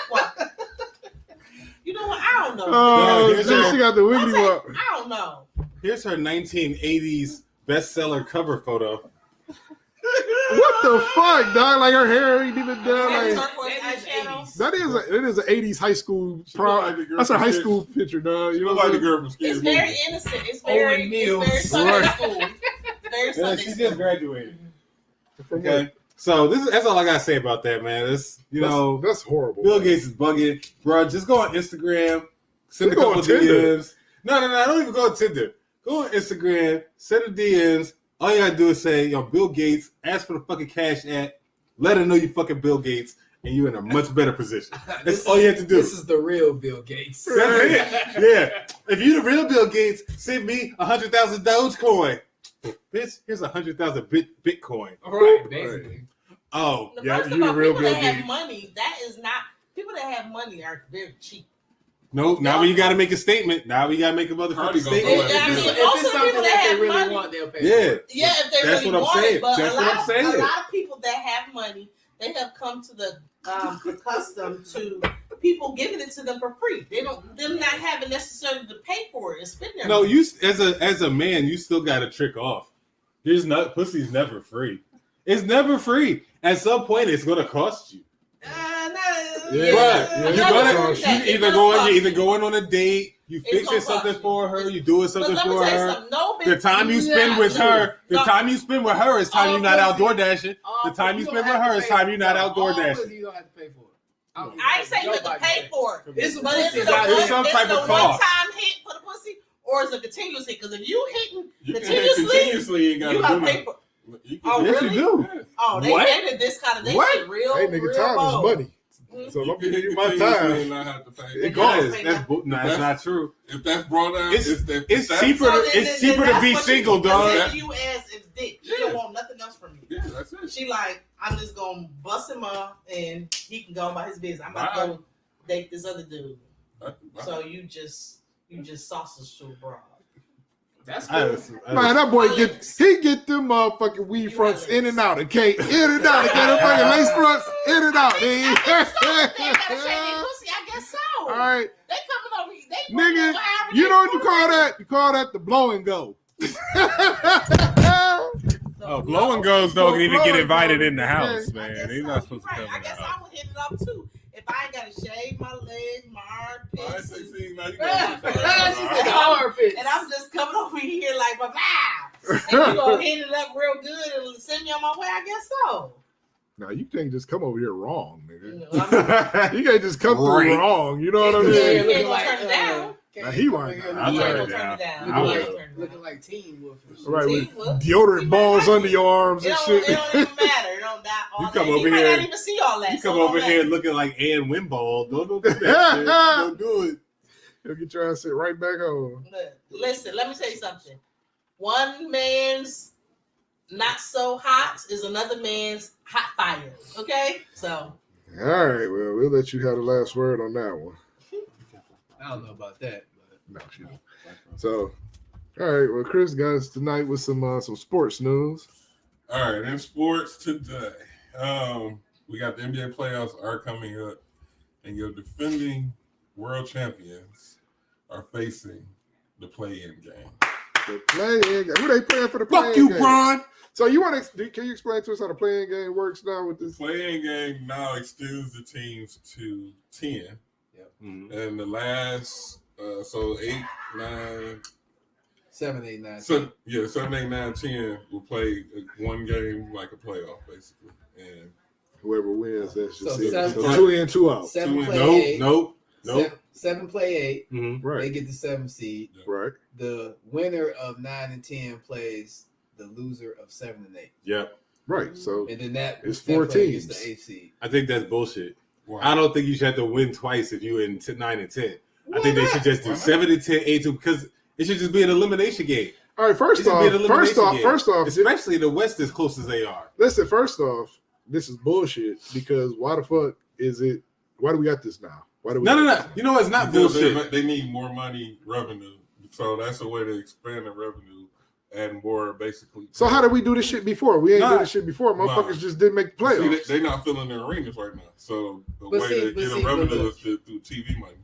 What? You know what? I don't know. Oh, she got the wiggly wop. I don't know. Here's her 1980s bestseller cover photo. What the fuck, dog? Like her hair ain't even done. Like, That is an 80s high school prom. That's a high school picture, dog. You know like what the I'm girl from Scary It's Movie. very innocent. It's very Sunday school. Very Sunday She school. just graduated. Okay. So that's all I gotta say about that, man. that's horrible. Bill Gates is bugging, bro. Just go on Instagram, send a Go couple on Tinder. DMs. No, don't even go on Tinder. Go on Instagram, send a DMs. All you gotta do is say, "Yo, Bill Gates." Ask for the fucking cash app. Let her know you fucking Bill Gates, and you're in a much better position. That's all you have to do. This is the real Bill Gates. That's it. Yeah. If you the real Bill Gates, send me 100,000 Dogecoin. Bitch, here's 100,000 Bitcoin. Right, basically. Oh, The yeah, first you of the all, real people Bill that Gates. have money, that is not people that have money are very cheap. No, now we got to make a statement. Now we got to make a motherfucking Cardi gonna statement. go like I mean, this. If most it's of the something people that that they have really money, want, they'll pay. Yeah. yeah, if they That's really what I'm want saying. it, but That's what I'm saying. a lot of people that have money, they have come to the custom to people giving it to them for free. Them not having necessarily to pay for it and spend their No, money. you as a man, you still got to trick off. Pussy's never free. It's never free. At some point, it's gonna cost you. No. Yeah. You're either going on a date, you It's fixing gonna something cost for her, you doing But something let me for tell you her. something. No The time you spend with her, is time you're not outdoor dashing. The time you spend with her is time you're not outdoor dashing. You don't have to pay for it. I ain't saying you have to pay for it. It's But is pussy. it a There's some type of cost. one-time hit for the pussy, or is it continuous hit? Because if you hitting You can continuously, you ain't you gotta gotta do pay nothing. for. You Oh, can- Yes, really? you do. Oh, they What? did this kind of they What? shit real. Hey, nigga, real time bold. is money. So if I'm giving you my continuously and time, not have to pay. It Guys, costs. that's not true. If that's brought out, It's that's- cheaper. So It's cheaper to that's be what single, she dog. present you as is dick. She don't want nothing else from you. Yeah, that's it. She like, I'm just gonna bust him up and he can go about his business. I'm not Bye. gonna date this other dude. Bye. So you just sausage to a broad. That's I cool. was- man, that boy get them motherfucking weed fronts in and out, okay? In and out, okay? Them fucking lace fronts in and out, They gotta shake their nigga. pussy, I guess so. All right, They coming over here. They nigga, you know what you call that? You call that the blow and go. Oh, blow and goes don't even get invited in the Yeah. house, man. They're not supposed to come in I the guess house. I would hit it up too. If I ain't gotta shave my legs, my I armpits, say, and, see, now you She got said the armpits. and I'm just coming over here like bye bye, and you gonna hit it up real good and send me on my way. I guess so. Now you can't just come over here wrong, You nigga. know, I mean, You can't just come through Right. wrong. You know what I Yeah, mean? yeah. looking gonna turn it down. Now he might you not. I'm ain't turning gonna it turn down. it down. I You will. ain't turning it Looking down. like Teen Wolf. and shit. Right, See, with look. deodorant balls under your arms It and don't, shit. it don't even matter. It don't die. All You that. come He over might here- not even see all that. You so come it don't over here matter. looking like Ann Wimbaugh. Don't do that shit. Don't do it. You'll get your ass sit right back home. Look, listen, let me tell you something. One man's not so hot is another man's hot fire. Okay, so All right, well, we'll let you have the last word on that one. I don't know about that, but No, she don't. So, all right, well, Chris got us tonight with some sports news. All right, in sports today, we got the NBA playoffs are coming up, and your defending world champions are facing the play-in game. The play-in game. Who they playing for the play-in Fuck you, game? Bron. So can you explain to us how the play-in game works now with The this? play-in game now extends the teams to 10, Mhm. and the last, 8, 9, 7, 8, 9. 7, 8, 9, 10 will play one game like a playoff, basically. And Whoever wins, that's just So it. seven- So 2 in, 2 out. 7 play Nope, 8. nope. 7 play 8. Mhm. Right, They get the 7 seed. right. The winner of 9 and 10 plays the loser of 7 and 8. Yep. Right. So And then that It's that 4 play gets teams. the 8th seed. I think that's bullshit. wow. I don't think you should have to win twice if you're in 9 and 10. I think they Why should just do Why not? 7 and 10, 8 because it should just be an elimination game. all right, It first should be an off, elimination game. especially especially the West as close as they are. listen, first off, this is bullshit because why the fuck is it? Why do we got this now? Why do we? No. You know it's not Because bullshit. they need more money revenue, so that's a way to expand the revenue and more basically. So how did we do this shit before? We ain't Nah. done this shit before. Motherfuckers Nah. just didn't make the playoffs. They not filling their arenas right now, so the But way see- to but get see, a revenue but look. is through TV money.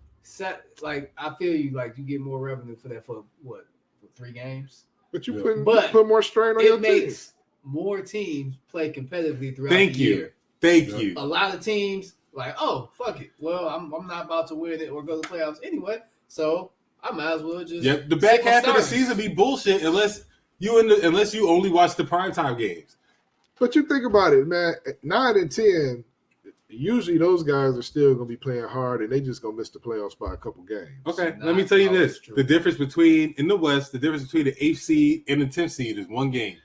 Like I feel you. Like you get more revenue for that for what? For 3 games. But you Yeah. put more strain on your It team. makes more teams play competitively throughout Thank the you. year. Thank Yeah. you. A lot of teams like, oh fuck it. Well, I'm not about to win it or go to the playoffs anyway, so I might as well just. Yep. The back sit my half of the starters. season be bullshit unless you only watch the primetime games. But you think about it, man. 9 and 10, usually those guys are still gonna be playing hard, and they just gonna miss the playoffs by a couple games. Okay, Not let me tell you always this: true. the difference between in the West, the difference between the 8th seed and the 10th seed is one game.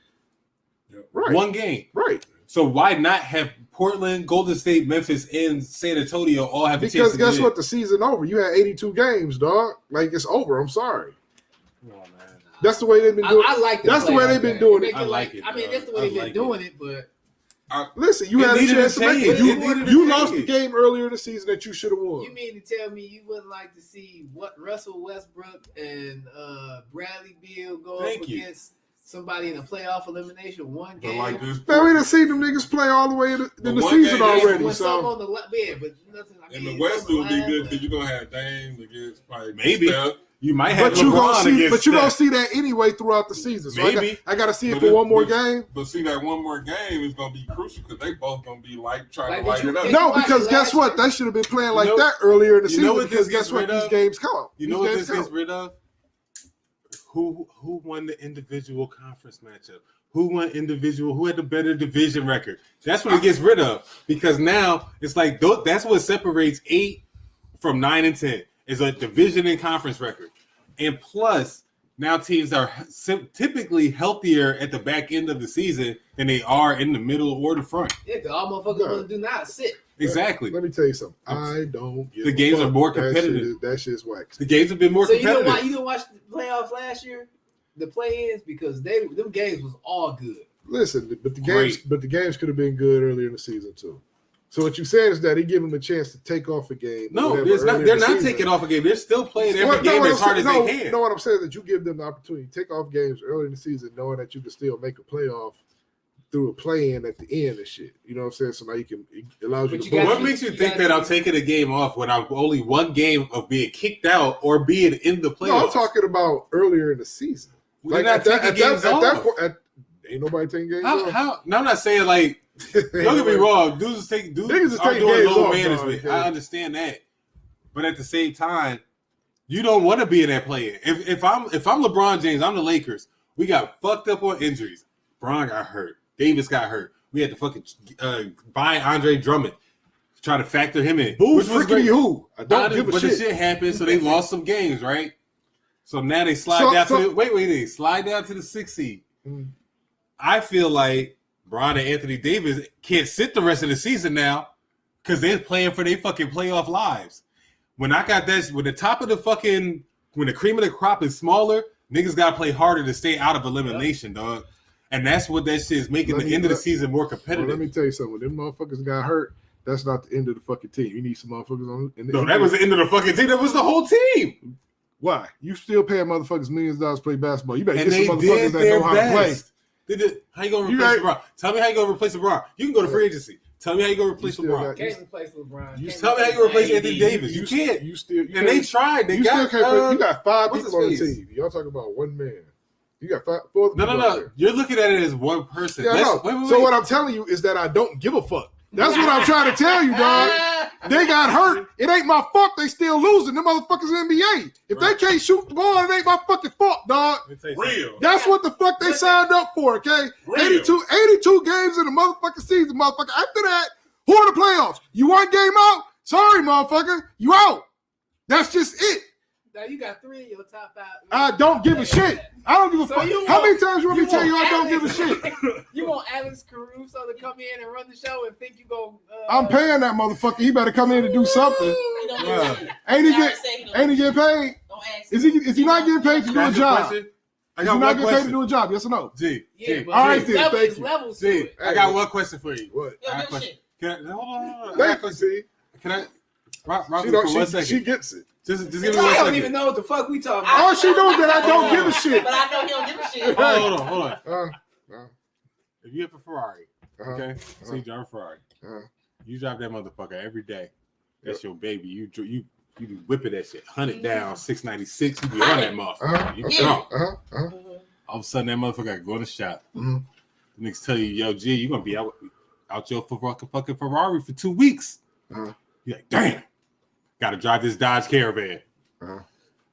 Right. One game. Right. So why not have Portland, Golden State, Memphis, and San Antonio all have a chance Because to guess get what? The season over. You had 82 games, dog. Like it's over. I'm sorry. That's the way they've been doing. I like the That's the way playoff they've been game. doing Make it. I like it, I mean, dog. that's the way I they've been like doing it, but Listen, you It had a needed chance to to make change. it. It needed to You lost change. the game earlier in the season that you should have won. you mean to tell me you wouldn't like to see what Russell Westbrook and Bradley Beal go Thank up you. against somebody in a playoff elimination one But game? like this, Man, we done seen them niggas play all the way in the But one season game, already. With something So on the bed, but nothing. I in mean, the West, it would be something good like because you're gonna have Dame against probably Maybe. Steph. You might have But you gonna LeBron see, against but you gonna Steph. see that anyway throughout the season. So Maybe. I got to see it But for it- one more but- game. But see, that one more game is gonna be crucial because they both gonna be trying Like, to light did you- it up. did No, watch because it guess last what? year? They should have been playing like You know- that earlier in the you know season what because this guess gets what? rid These of? games count. You know These what games this gets count. rid of? Who won the individual conference matchup? Who won individual? Who had the better division record? That's what it gets rid of because now it's like that's what separates 8 from 9 and 10 is a division and conference record, and plus now teams are typically healthier at the back end of the season than they are in the middle or the front. Yeah, because all motherfuckers No. want to do not sit. Exactly. Let me tell you something. I don't give The a games fuck. are more That competitive. That shit's wax. The games have been more So you know competitive. why you didn't watch the playoffs last year? The play-ins because them games was all good. Listen, but the Great. games could have been good earlier in the season too. So what you saying is that he give them a chance to take off a game. No, whatever, it's not. earlier They're in the not season. taking off a game. They're still playing every Well, game what as I'm hard as saying- they can. No, what I'm saying is that you give them the opportunity to take off games early in the season, knowing that you can still make a playoff through a play-in at the end and shit. You know what I'm saying? So now it allows you But to. you gotta What be- makes you you think gotta that be- I'm taking a game off when I'm only one game of being kicked out or being in the playoffs? No, I'm talking about earlier in the season. We're not taking games at that off. point, ain't nobody taking games off. How? No, I'm not saying like. Don't get me wrong. Dudes Niggas is are taking doing games low off, management. dog. I understand that, but at the same time, you don't want to be in that play. If I'm LeBron James, I'm the Lakers. We got fucked up on injuries. Bron got hurt. Davis got hurt. We had to fucking buy Andre Drummond, try to factor him in. Boo which was frickety great. who? I don't give a But shit. the shit happened, so they lost some games, right? So now they slide So- down so- to the they slide down to the 6th seed. Mm. I feel like Bron and Anthony Davis can't sit the rest of the season now because they're playing for their fucking playoff lives. When I got that, when the top of the fucking, when the cream of the crop is smaller, niggas gotta play harder to stay out of elimination, dog. And that's what that shit is making Let the me- end of the let- season more Well, competitive. let me tell you something. When them motherfuckers got hurt, That's not the end of the fucking team. You need some motherfuckers on. No, that was the end of the fucking team. That was the whole team. Why? You still paying motherfuckers millions of dollars to play basketball. You better And get they some motherfuckers did that their know how to play. best. They did. How you gonna replace LeBron? Tell me how you gonna replace LeBron. You can go to free agency. Tell me how you gonna replace You still LeBron. got- Can't replace LeBron. You Can't Tell me how you gonna replace Anthony AD. Davis. You can't. You still. And they tried. They You got. still can't play. You got 5 what's people on the his face? team. Y'all talking about one man. You got 4 No, people out no. there. You're looking at it as one person. Yeah, I know. Wait. So what I'm telling you is that I don't give a fuck. That's what I'm trying to tell you, dog. They got hurt. It ain't my fault. They still losing. Them motherfuckers in the NBA. If Right. they can't shoot the ball, it ain't my fucking fault, dog. Let me tell you something. Real. That's what the fuck they signed up for, okay? Real. 82 games in the motherfucking season, motherfucker. After that, who are the playoffs? You 1 game out? Sorry, motherfucker. You out. That's just it. Now you got 3 of your top 5. I don't give a shit. I don't give a So fuck. you How want- many times you want me to tell you I want don't give a Alex- shit? You want Alex Caruso to come in and run the show and think you go? I'm paying that motherfucker. He better come in and do something. He don't Yeah. get paid. Ain't he He already get? said he don't Ain't he get getting paid? Don't ask Is him. he not getting paid to do a That's your job? question? I Is got he not one getting paid to question. do a job? Yes or no? G. Yeah, G. but All right, there's then, levels, thank you. levels to G. it. I got one question for you. What? Yo, I got a good question. shit. Can I, hold on. I got a Thank you, question. see. Can I? Rock She, me don't, for 1 she, second. she gets it. Just give me 1 I second. don't even know what the fuck we talking I- about. All she knows that I don't give a shit. But I know he don't give a shit. Hold on. Uh, If you have a Ferrari, uh-huh. okay, so you drive a Ferrari, Uh-huh. you drive that motherfucker every day. That's your baby. You be whipping that shit. 100 down, 696. You be on that motherfucker. Uh-huh. You Okay. drunk. Uh-huh. All of a sudden, that motherfucker got to go in the shop. Mhm. The niggas tell you, yo, G, you gonna be out your fucking Ferrari for 2 weeks. Uh-huh. You're like, damn, gotta drive this Dodge Caravan.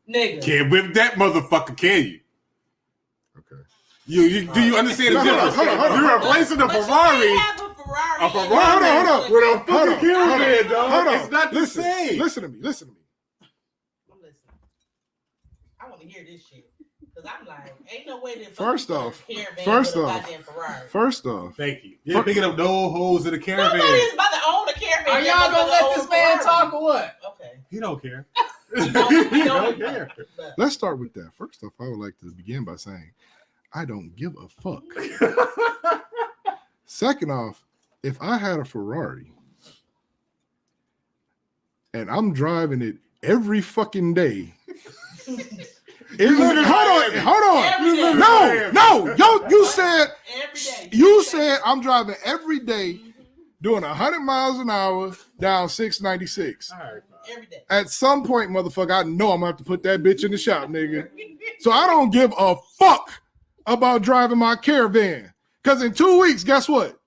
Nigga. Can't whip that motherfucker, can you? Okay. Do you understand the Hold on, difference? hold on. You're replacing the But you Ferrari. can't have a Ferrari. A Ferrari. Hold on. With a Hold fucking on. Caravan, dog. Hold on. It's not the Listen. same. Listen to me. I'm listening. I want to hear this shit. Because I'm like, ain't no way that First off, Caravan first with a off, goddamn Ferrari. First off, Thank you. You're picking up no holes in the caravan. Nobody is about to own a Caravan. Are y'all gonna let this man talk or what? Okay. He don't care. He He don't don't care. But let's start with that. First off, I would like to begin by saying I don't give a fuck. Second off, if I had a Ferrari and I'm driving it every fucking day. Hold on. Every day. No. Yo, you said every day. you said I'm driving every day doing 100 miles an hour down 696. All right. Every day. At some point, motherfucker, I know I'm gonna have to put that bitch in the shop, nigga. So I don't give a fuck about driving my Caravan. Cause in 2 weeks, guess what?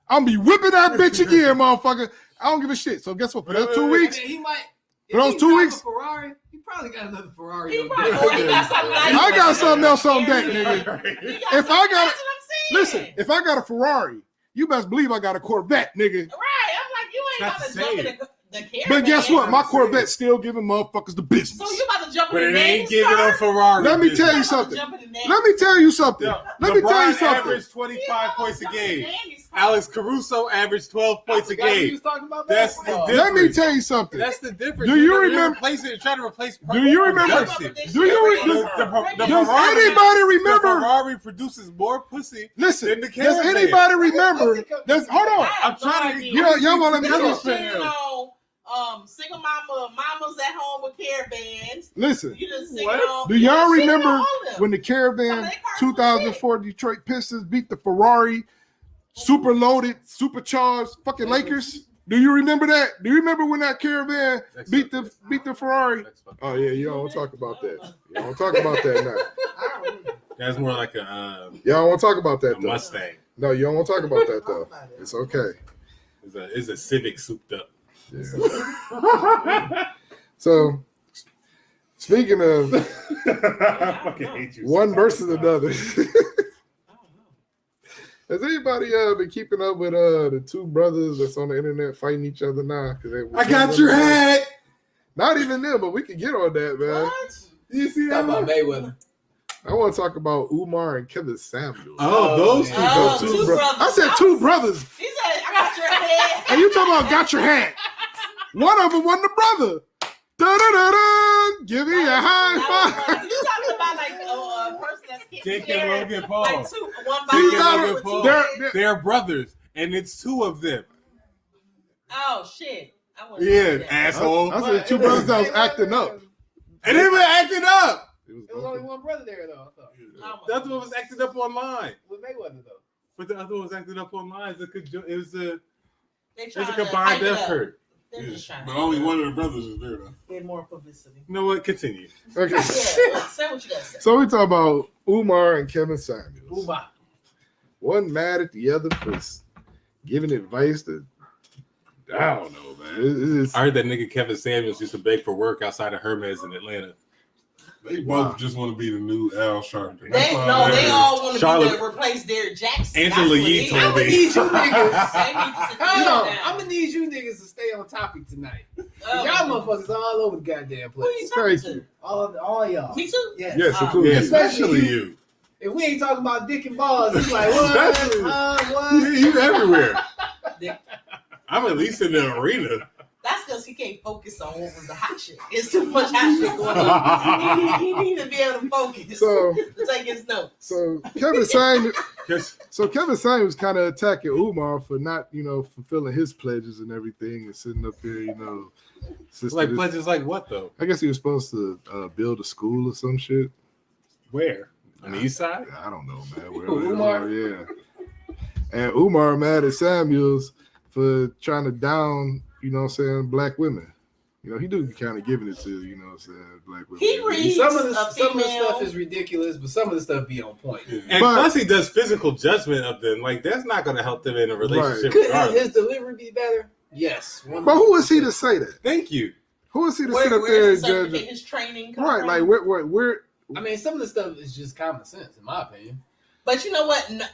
I'm gonna be whipping that bitch again, motherfucker. I don't give a shit. So guess what? For those 2 weeks, He might. For those he 2 drive weeks- a Ferrari. He probably got another Ferrari. He on probably deck. already got something like I got something else on deck, He nigga. got If I something- got- that's what I'm saying. Listen, if I got a Ferrari, you best believe I got a Corvette, nigga. Right. I'm like, you ain't That's about to the jump in same. the Caravan. But guess what? My Corvette's still giving motherfuckers the So business. you about to jump But in it the ain't giving Navy a Ferrari. Let me business. tell you something. Jump in the Navy. Let me tell you something. Yo, Let me tell you LeBron something. averaged 25 points a game. Navy. Alex Caruso averaged 12 points a Forgot we game. was talking about That's basketball. the Let me difference. tell you something. That's the difference. Do you You're remember- replacing, trying to replace? Do you remember- production. Do you The Does Ferrari- anybody The remember? Ferrari produces more pussy. Listen, in the does Caravan. anybody remember? Hold on. I'm trying to. Y'all want to You know? just seen on single mamas at home with caravans. Listen, You just sing What? on. do y'all you sing remember on all them. when the Caravan Some of their cars 2004 Detroit Pistons beat the Ferrari super loaded, supercharged fucking Lakers? Do you remember that? Do you remember when that Caravan beat the Ferrari? Oh yeah, you don't want to talk about that. You don't want to talk about that now. That's more like a Y'all don't want to talk about that though. Mustang. No, you don't want to talk about that though. It's okay. It's a Civic souped up. Yeah. So, speaking of I fucking hate you. one versus another, has anybody been keeping up with the two brothers that's on the internet fighting each other now? I got your hat. Not even them, but we can get on that, man. What? You see Talk that? about Mayweather. I want to talk about Umar and Kevin Samuels. Oh, those two. Oh, Those two bro- brothers. I said two brothers. He said, I got your head. And you talking about got your hat. One of them wasn't the brother. Da-da-da-da. Give me a high five. You talking about like a person that's Jake kicking and Logan Paul. like one See, by gotta- one with two Paul. They're- heads. They're brothers, and it's two of them. Oh shit! I wasn't Yeah, that. asshole. I said two brothers that was acting up. And they were acting up. It was only one brother there though. I thought. Oh, The other one was acting up online. With Mayweather though. But the other one was acting up online. It was a They it was trying a to combined hype it up. effort. They're Yeah. just trying But to only hype it one up. of the brothers is there though. Get more publicity. You know what? Continue. Okay. Yeah, say what you gotta say. So we talk about Umar and Kevin Samuels. Umar. One mad at the other for giving advice that I don't know, man. It's I heard that nigga Kevin Samuels used to beg for work outside of Hermes in Atlanta. They both just want to be the new Al Sharpton. They all want to Charlotte- be there, replace Derek Jackson. Angela Yee told I'ma me. need you niggas. They need to sit Hold on. down. I'm gonna need you niggas to stay on topic tonight. Oh. Y'all motherfuckers all over the goddamn Who are you place. talking Thank to? All y'all. Me too. Yes. yes, Oh. including Yeah, you. especially you. If we ain't talking about dick and balls, it's like what? Especially- What? You everywhere. I'm at least in the arena. That's because he can't focus on what was the hot shit. It's too much hot shit going on. He need to be able to focus So to take his notes. so Kevin Samuels Yes. so Kevin Samuels kind of attacking Umar for not, fulfilling his pledges and everything and sitting up there, since Like this- pledges like what though? I guess he was supposed to build a school or some shit. Where? On the east side? I don't know, man. Who, Umar? Yeah. And Umar mad at Samuels for trying to down, black women. He do be kind of giving it to, black women. He reads Some of a the stuff female. is ridiculous, but some of the stuff be on point. And But- plus he does physical judgment of them. Like that's not gonna help them in a relationship Could regardless. his delivery be better? Yes. But who is he to say that? Thank you. Who is he to Where, sit up where there is and the judge? certificate, his training come Right, from? like where I mean, some of the stuff is just common sense, in my opinion. But you know what? No,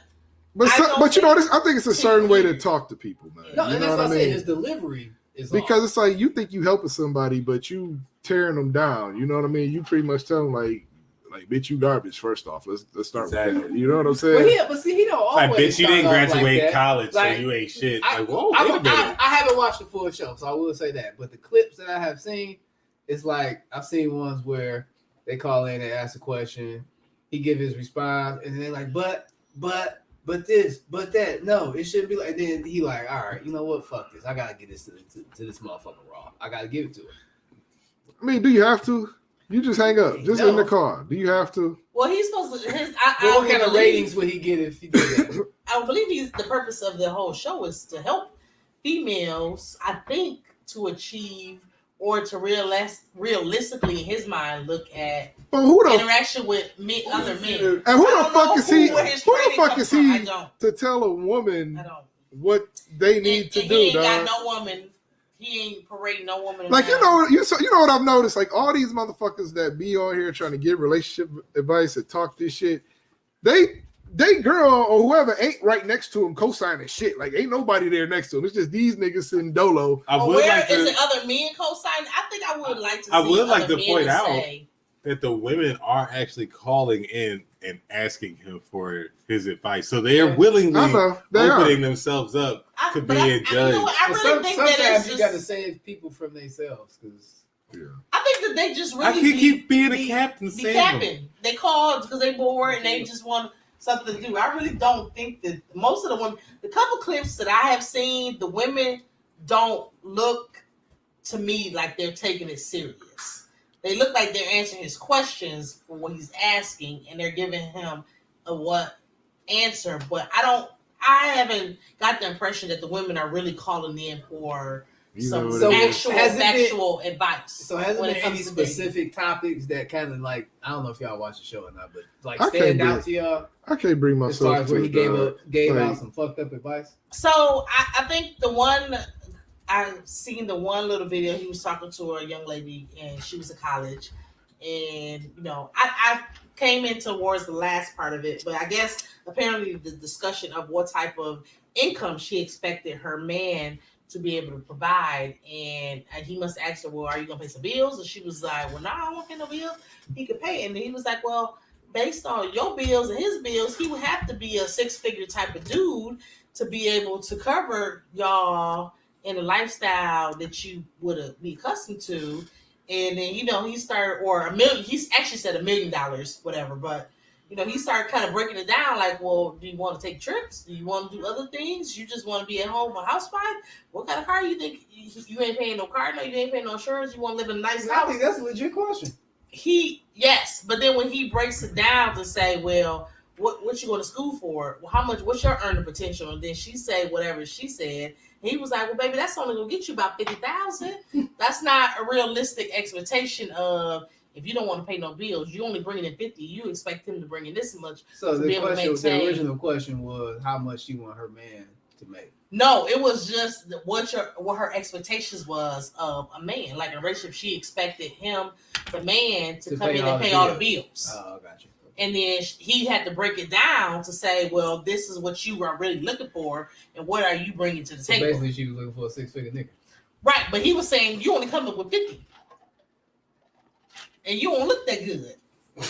but I so, don't but think- this, I think it's a certain way to talk to people, man. No, you and know that's what what I I said. mean? His delivery is Because off. it's like you think you helping somebody, but you tearing them down. You know what I mean? You pretty much tell them like bitch, you garbage. First off, let's start with Exactly. that. You know what I'm But saying? see, he don't always. Like bitch, you didn't start off graduate like that. college, Like, so you ain't shit. I, Like, whoa, I, wait a minute. I haven't watched the full show, so I will say that. But the clips that I have seen, it's like I've seen ones where they call in and ask a question, he give his response, and then they're like, but this, but that. No, it shouldn't be like. Then he like, all right, you know what? Fuck this. I gotta get this to this motherfucker raw. I gotta give it to him. I mean, do you have to? You just hang up, just in the car. Do you have to? well, he's supposed to. But what kind of ratings would he get if he did that? I believe the purpose of the whole show is to help females, I think, to achieve or to realistically, in his mind, look at But who the interaction with other men. and who I the don't fuck know is he? where his Who the training fuck comes is from. he I don't. to tell a woman I don't. what they need to and do, he ain't dog? got no woman. He ain't parading no woman. Like around. you know what I've noticed? Like all these motherfuckers that be on here trying to give relationship advice and talk this shit, they girl or whoever ain't right next to him co-signing shit. Like ain't nobody there next to him. It's just these niggas sitting dolo. I Well, would where like is to it other men co-signing? I think I would like to. I see would like other to men point out say, that the women are actually calling in and asking him for his advice. So they are willingly I know they are. opening themselves up to but be a you know judge. what, I But really think that sometimes it's you got to just. save people from themselves because I think that they just really I can keep being a captain. be Save them. capping. They called because they bored and they just want something to do. I really don't think that most of the women, the couple clips that I have seen, the women don't look to me like they're taking it serious. They look like they're answering his questions for what he's asking, and they're giving him a what answer. But I haven't got the impression that the women are really calling in for You know some what So it is. actual has it been- factual advice. So has when there it been any comes to dating. specific topics that kind of like I don't know if y'all watch the show or not, but like I stand can't out to y'all I can't bring as far myself as to where he it, gave Like- out some fucked up advice? So I think the one I've seen the one little video he was talking to a young lady and she was in college, and I came in towards the last part of it, but I guess apparently the discussion of what type of income she expected her man to be able to provide, and he must ask her, well, are you gonna pay some bills? And she was like, well, no, I don't want to pay no bills. He could pay, and he was like, well, based on your bills and his bills, he would have to be a 6-figure type of dude to be able to cover y'all in the lifestyle that you would be accustomed to. And then he started, or $1 million. He's actually said $1 million, whatever. But he started kind of breaking it down. Like, well, do you want to take trips? Do you want to do other things? You just want to be at home, a housewife? What kind of car you think? You ain't paying no car, no, you ain't paying no insurance. You want to live in a nice I house? think that's a legit question. Yes, but then when he breaks it down to say, well, what you going to school for? Well, how much? What's your earning potential? And then she said whatever she said. He was like, well, baby, that's only gonna get you about 50,000. That's not a realistic expectation of if you don't want to pay no bills, you only bringing in 50. You expect him to bring in this much. So the the original question was how much she want her man to make. No, it was just what her expectations was of a man. Like in a relationship, she expected him, the man, to come in and pay all the bills. Oh, gotcha. And then he had to break it down to say, well, this is what you are really looking for, and what are you bringing to the table? Basically, she was looking for a 6-figure nigga. Right, but he was saying you only come up with 50. And you don't look that good.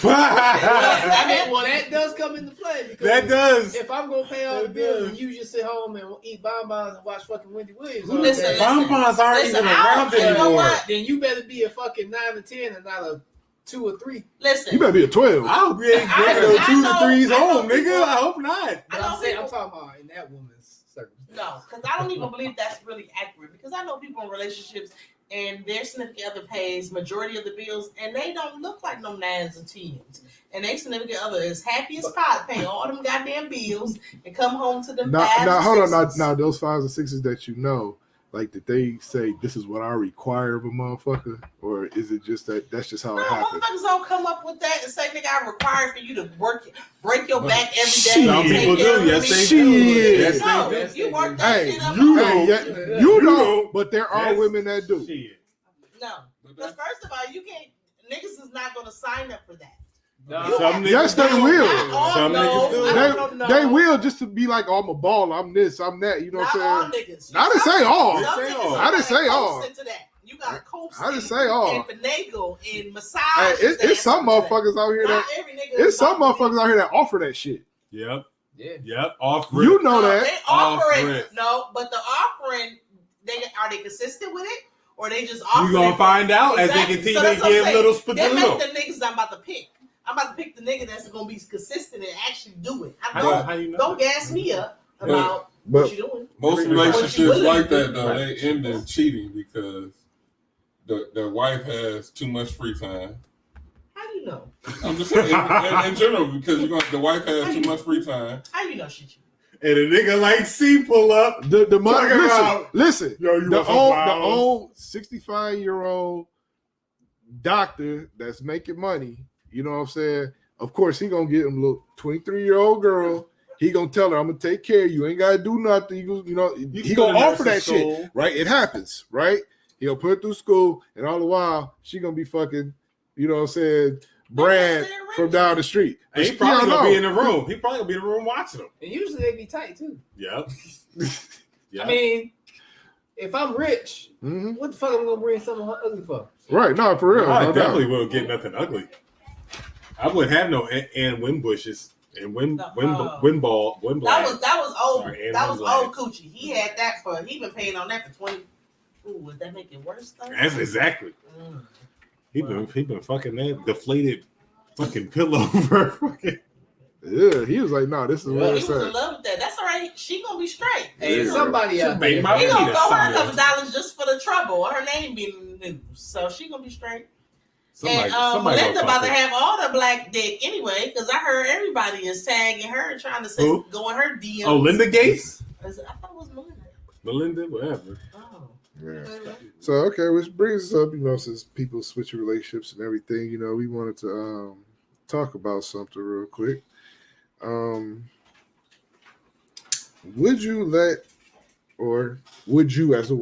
Well, that does come into play because that does. If I'm gonna pay all the bills and you just sit home and eat bonbons and watch fucking Wendy Williams, listen, bonbons aren't even around anymore. You know what? Then you better be a fucking 9 or 10 and not a 2 or 3. Listen, you better be a 12. I hope you ain't bringing no 2 to 3s home, nigga. I hope not. I'm talking about in that woman's circumstance. No, because I don't even believe that's really accurate. Because I know people in relationships and their significant other pays majority of the bills, and they don't look like no 9s and 10s. And their significant other is happy as pot, paying all them goddamn bills, and come home to them. Now, hold on. Now, those 5s and 6s that you know, like, did they say this is what I require of a motherfucker, or is it just that's just how it happens? Motherfuckers don't come up with that and say, "Nigga, I require for you to break your back every day." Some people do. Yes, they do. Yes, they do. You work that shit up. You know, but there are women that do. No, because first of all, you can't. Niggas is not going to sign up for that. No. Yes, they will. Some niggas do. They will just to be like, oh, I'm a baller, I'm this, I'm that. You know what I'm saying? Niggas. I didn't say all. I didn't say all. You got to coach. I didn't say all. And finagle and massage. Hey, it's some motherfuckers out here that. It's some motherfuckers out here that offer that shit. Yep. Yeah. Yep. Off rip. You know that. They offering. No, but the offering. Are they consistent with it, or they just offering? You gonna find out as they continue to give little spadillo. They make the niggas I'm about to pick. I'm about to pick the nigga that's gonna be consistent and actually do it. Don't gas me up about what you doing. Most relationships like that though, they end in cheating because the wife has too much free time. How do you know? I'm just saying in general because the wife has too much free time. How you know she cheating? And a nigga like C pull up. The mother. Listen. Yo, the old 65-year-old doctor that's making money. You know what I'm saying? Of course, he gonna get him a little 23-year-old girl. He gonna tell her, "I'm gonna take care of you. Ain't gotta do nothing." He gonna offer that shit, right? It happens, right? He'll put her through school, and all the while she gonna be fucking, you know what I'm saying, Brad from down the street. And he probably gonna be in the room. He probably gonna be in the room watching them. And usually they be tight too. Yep. I mean, if I'm rich, what the fuck am I gonna bring something ugly for? Right? No, for real. I definitely wouldn't get nothing ugly. I wouldn't have no Ann Winbushes and Winball. That was old. That was old coochie. He had that for. He been paying on that for 20. Ooh, would that make it worse though? That's exactly. He been fucking that deflated fucking pillow for fucking. Yeah, he was like, "No, this is what he was in love with that. That's all right. She gonna be straight. Hey, somebody out there. He gonna throw her a couple dollars just for the trouble. Her name being in the news, so she gonna be straight. Somebody Melinda about to have all the black dick anyway, because I heard everybody is tagging her and trying to say go in her DMs. Oh, Linda Gates? I thought it was Melinda. Melinda, whatever. Oh. Yeah. So okay, which brings us up, since people switch relationships and everything, we wanted to talk about something real quick. Would you as a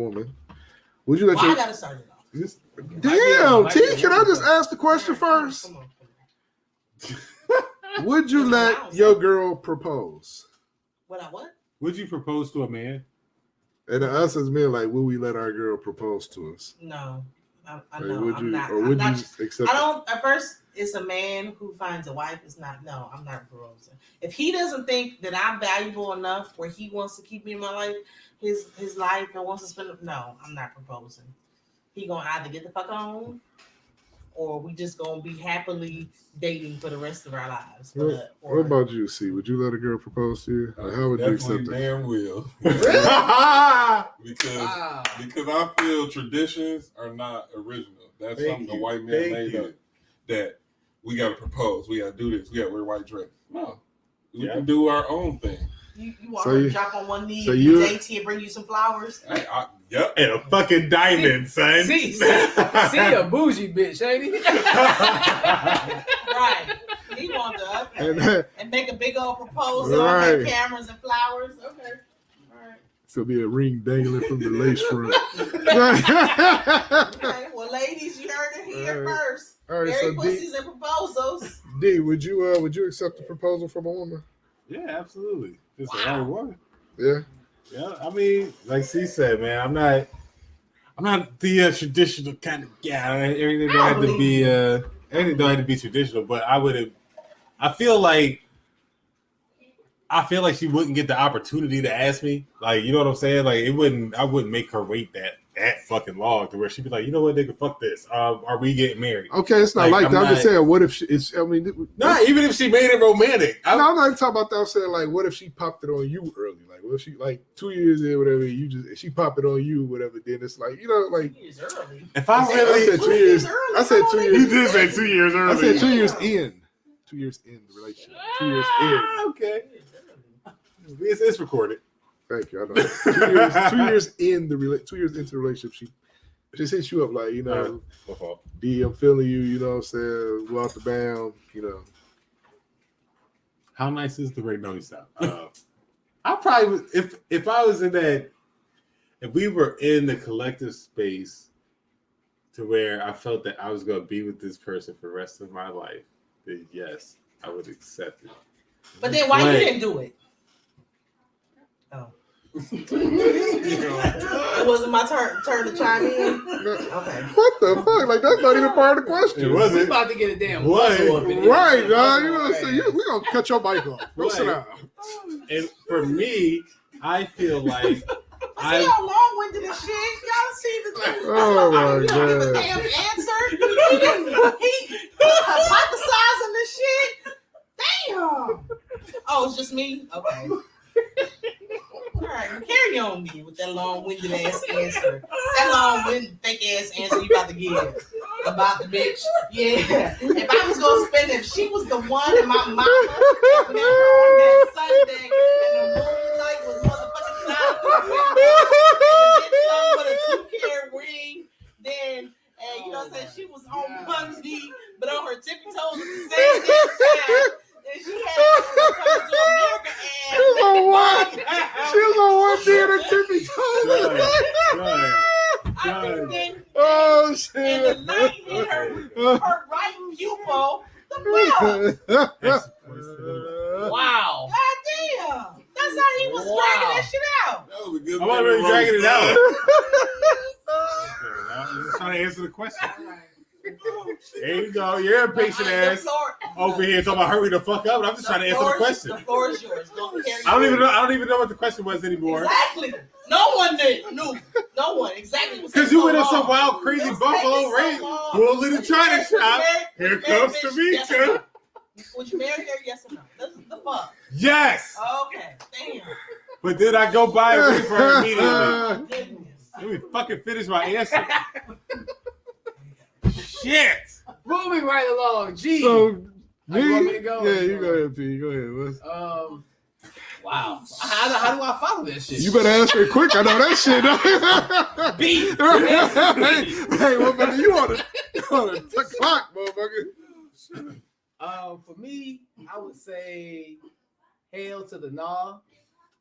would you let I gotta start it off. Damn, T, can I just ask the question first? Come on. Would you let your girl propose? What? Would you propose to a man? And us as men, like, will we let our girl propose to us? No. I like, know. would I'm you, not. or would I'm you not, accept I don't. At first, it's a man who finds a wife. It's not. No, I'm not proposing. If he doesn't think that I'm valuable enough where he wants to keep me in my life, his life, and wants to spend. No, I'm not proposing. He gonna either get the fuck on, or we just gonna be happily dating for the rest of our lives. What Or, about you, C? Would you let a girl propose to you? Or how would you accept Definitely it? damn will. because Wow. I feel traditions are not original. That's Thank something the you. white man Thank made you. up. That we gotta propose, we gotta do this, we gotta wear white dress. No, we Yeah. can do our own thing. you want So her you- to drop on one knee so and you- be dainty and bring you some flowers? Yep. And a fucking diamond, son. See a bougie bitch, ain't he? Right. He want the And okay. And make a big old proposal Right. and have cameras and flowers. Okay. All right. So be a ring dangling from the lace front. Okay. Well, ladies, you heard it here All right. first. All right, Very so pussies and proposals. D, would you accept a proposal from a woman? Yeah, absolutely. Just Wow. the right one. Yeah. Yeah, I mean, like C said, man, I'm not the traditional kind of guy. Everything don't have to be everything don't have to be traditional, but I feel like she wouldn't get the opportunity to ask me. Like, you know what I'm saying? Like, I wouldn't make her wait that fucking long to where she'd be like, you know what, nigga, fuck this. Are we getting married? Okay, it's not Like, like that. I'm I'm just not- saying, what if it's? I mean, Nah, even if she made it romantic. no, I'm not even talking about that. I'm saying, like, what if she popped it on you early? Like, what if she, like, 2 years in, whatever, she popped it on you, whatever, then it's like, like, Years early. If I I really said 2 years. early. I said 2 Come on, years. you did say 2 years early. I said 2 years in. 2 years in the relationship. 2 years in. Okay. It's recorded. Thank you. I know. 2 years in the 2 years into the relationship, she just hits you up like, My fault. D, I'm feeling you. You know what I'm saying? Go out the bound. How nice is the right? No, you stop. I probably would, if I was in that, if we were in the collective space to where I felt that I was going to be with this person for the rest of my life, then yes, I would accept it. But then why But- you didn't do it? Oh. It wasn't my turn to chime in. Okay. What the fuck? Like, that's not even part of the question. It We wasn't. about to get a damn What? muzzle up in here. Right, dog. You know Muzzle what I'm saying? up. We're going to cut your mic off. Go sit down. And for me, I feel like See how long-winded this shit? Y'all see the Oh, my you don't give a God. damn answer. He hypothesizing this shit. Damn. Oh, it's just me? Okay. All right, carry on me with that long-winded ass answer. That long-winded fake ass answer you about to give about the bitch. Yeah. If I was gonna spend if she was the one and my mama on that Sunday and the moonlight was motherfucking cloudy and the bitch come with a 2-carat ring, then you know what I'm saying, she was on one knee but on her tippy toes at the same damn time. And she had to come to America and She was on one. She was on one day at her tippy Right. then Oh, and the shit. light hit her right pupil, the mouth. Wow. God damn. That's how he was dragging that shit out. That was a good I'm already roast. dragging it out. I'm just trying to answer the question. There you go. You're a patient ass over here talking about hurry the fuck up. I'm just trying to answer the question. The floor is yours. Don't carry I don't even know what the question was anymore. Exactly. No one did. No one. Exactly. Because you went on some wild, crazy It was Buffalo taking so race. long. Bullet in the China Would you shop. marry- Here would you marry comes bitch? the Yes or meat. no? Would you marry her? Yes or no? That's the fuck. Yes. Okay. Damn. But did I go buy a ring for her immediately? Goodness. Let me fucking finish my answer. Shit. Moving right along. Gee. So, You want me to go? Yeah, you go ahead, P. Go ahead. Wow. How do I follow this shit? You better answer it quick. I know that shit. B. Hey, motherfucker, you on the clock, motherfucker. For me, I would say hell to the nah.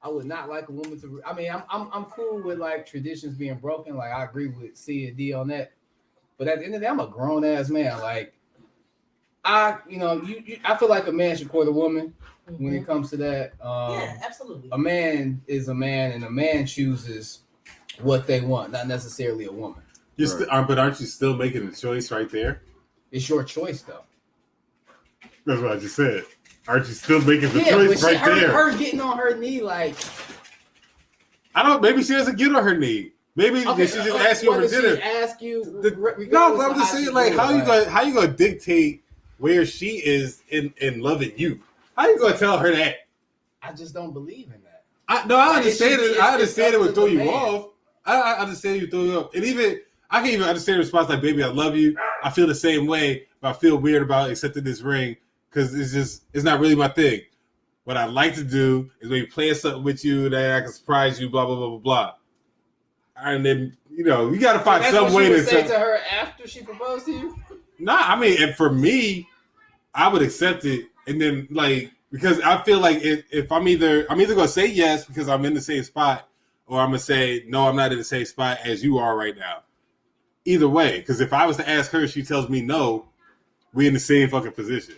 I would not like a woman to. I mean, I'm cool with like traditions being broken. Like I agree with C and D on that. But at the end of the day, I'm a grown ass man. Like I feel like a man should court a woman when it comes to that. Yeah, absolutely. A man is a man, and a man chooses what they want, not necessarily a woman. But aren't you still making the choice right there? It's your choice, though. That's what I just said. Aren't you still making the Yeah, choice but right there? her getting on her knee, like I don't. Maybe she doesn't get on her knee. Maybe they should just ask you over dinner. She ask you. No, but I'm just saying, like, how you gonna dictate where she is in loving you? How you gonna tell her that? I just don't believe in that. I understand it. I understand it would throw you off. I understand you throw you off, and even I can even understand the response like, "Baby, I love you. I feel the same way, but I feel weird about accepting this ring because it's not really my thing. What I like to do is maybe plan something with you that I can surprise you, blah blah blah blah blah." And then you got to find some way to say to her after she proposed to you. Nah, I mean, and for me, I would accept it, and then because I feel like if I'm either gonna say yes because I'm in the same spot, or I'm gonna say no, I'm not in the same spot as you are right now. Either way, because if I was to ask her, she tells me no, we in the same fucking position.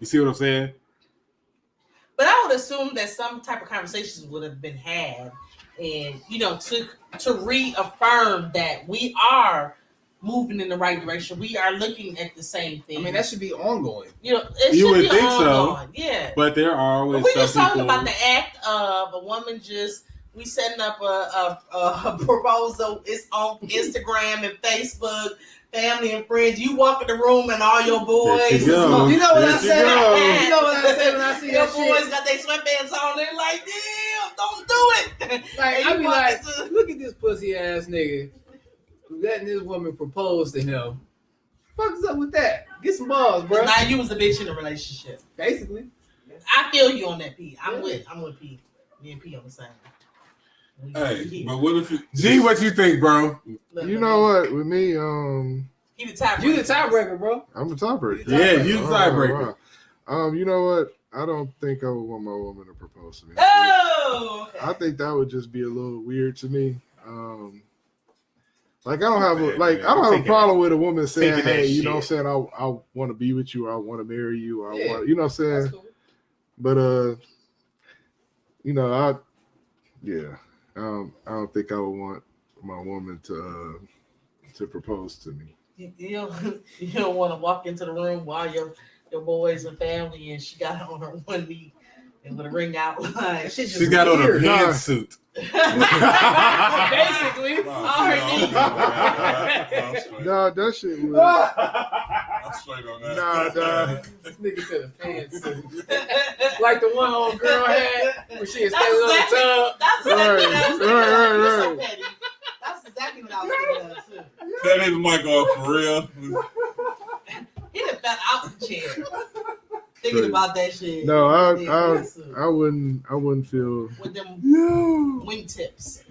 You see what I'm saying? But I would assume that some type of conversations would have been had, and to reaffirm that we are moving in the right direction. We are looking at the same thing. I mean, that should be ongoing. It You should would be think ongoing. so. Yeah. But there are always we just some talking people. about the act of a woman we setting up a proposal. It's on Instagram and Facebook, family and friends. You walk in the room and all your boys. You know what I said? You know what I said when I see your that boys shit? got their sweatbands on. They're like, damn, don't do it. Like, I be like, look at this pussy ass nigga letting this woman propose to him. Fuck's up with that? Get some balls, bro. Now you was the bitch in the relationship. Basically. I feel you on that, P. I'm with P. Me and P on the same. Hey, but what if G, what you think, bro? You know what? With me, he the tiebreaker. You the tiebreaker, bro. I'm the tiebreaker. Yeah, you the tiebreaker. You know what? I don't think I would want my woman to propose to me. Oh, okay. I think that would just be a little weird to me. I don't have a problem with a woman saying, "Hey, you know what I'm saying? I want to be with you, or I want to marry you, or I want, you know what I'm saying?" That's cool. But I don't think I would want my woman to propose to me. You don't want to walk into the room while your boys and family and she got on her one knee and with a ring out line. She got on a pantsuit. Basically, all her knees. Nah, that shit was. I'm straight on that. Nah. This nigga said a pantsuit. Like the one old girl had when she was standing on the tub. That's exactly what I was thinking. Right. You're so petty. That's exactly what I was thinking of too. That ain't mic off for real. He done fell out the chair. Thinking about that shit. No, I wouldn't feel. With them wingtips.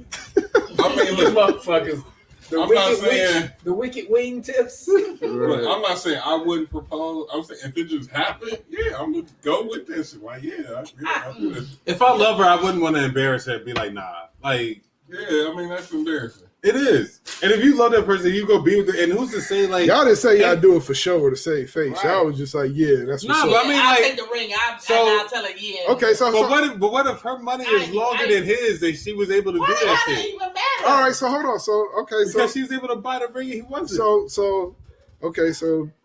I mean, These look, motherfuckers. The wicked wing tips. look, I'm not saying I wouldn't propose. I'm saying if it just happened, yeah, I'm gonna go with this. Like, I do this. If I love her, I wouldn't want to embarrass her and be like, nah. Like, Yeah, I mean that's embarrassing. it is. And if you love that person, you go be with them. And who's to say, like, Y'all didn't say y'all do it for show or to save face. Right. Y'all was just like, yeah, that's what's Nah, up. but I mean, I'll like, take the ring. I'll tell her, yeah. Okay, so but what if her money is longer than his and she was able to do Why that does that shit? even matter? all right, so hold on. So Because she was able to buy the ring and he wasn't. so That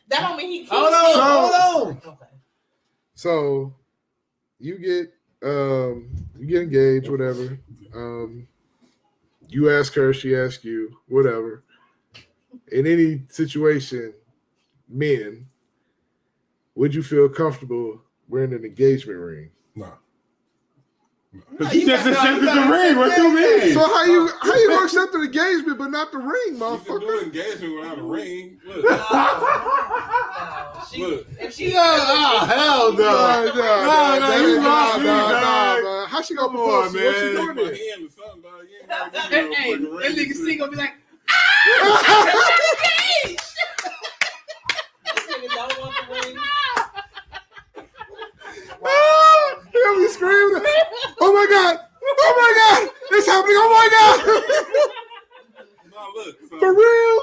don't mean he keeps Hold it. on. Okay. So you get engaged, whatever. You ask her, she asks you, whatever. In any situation, men, would you feel comfortable wearing an engagement ring? No. But you just accepted the ring. What you mean? So how you gonna accept the engagement but not the ring, You can motherfucker? do engagement without a ring. Look, No, look. if she, hell no. No. How she gonna propose? on, What she man. doing My there? hand or something, dog. You ain't gotta Hey, give me hey, no fucking that ring. nigga C gonna be like, this nigga don't want the ring. He'll be screaming. Oh my god! It's happening! Oh my god! No, look. So, For real?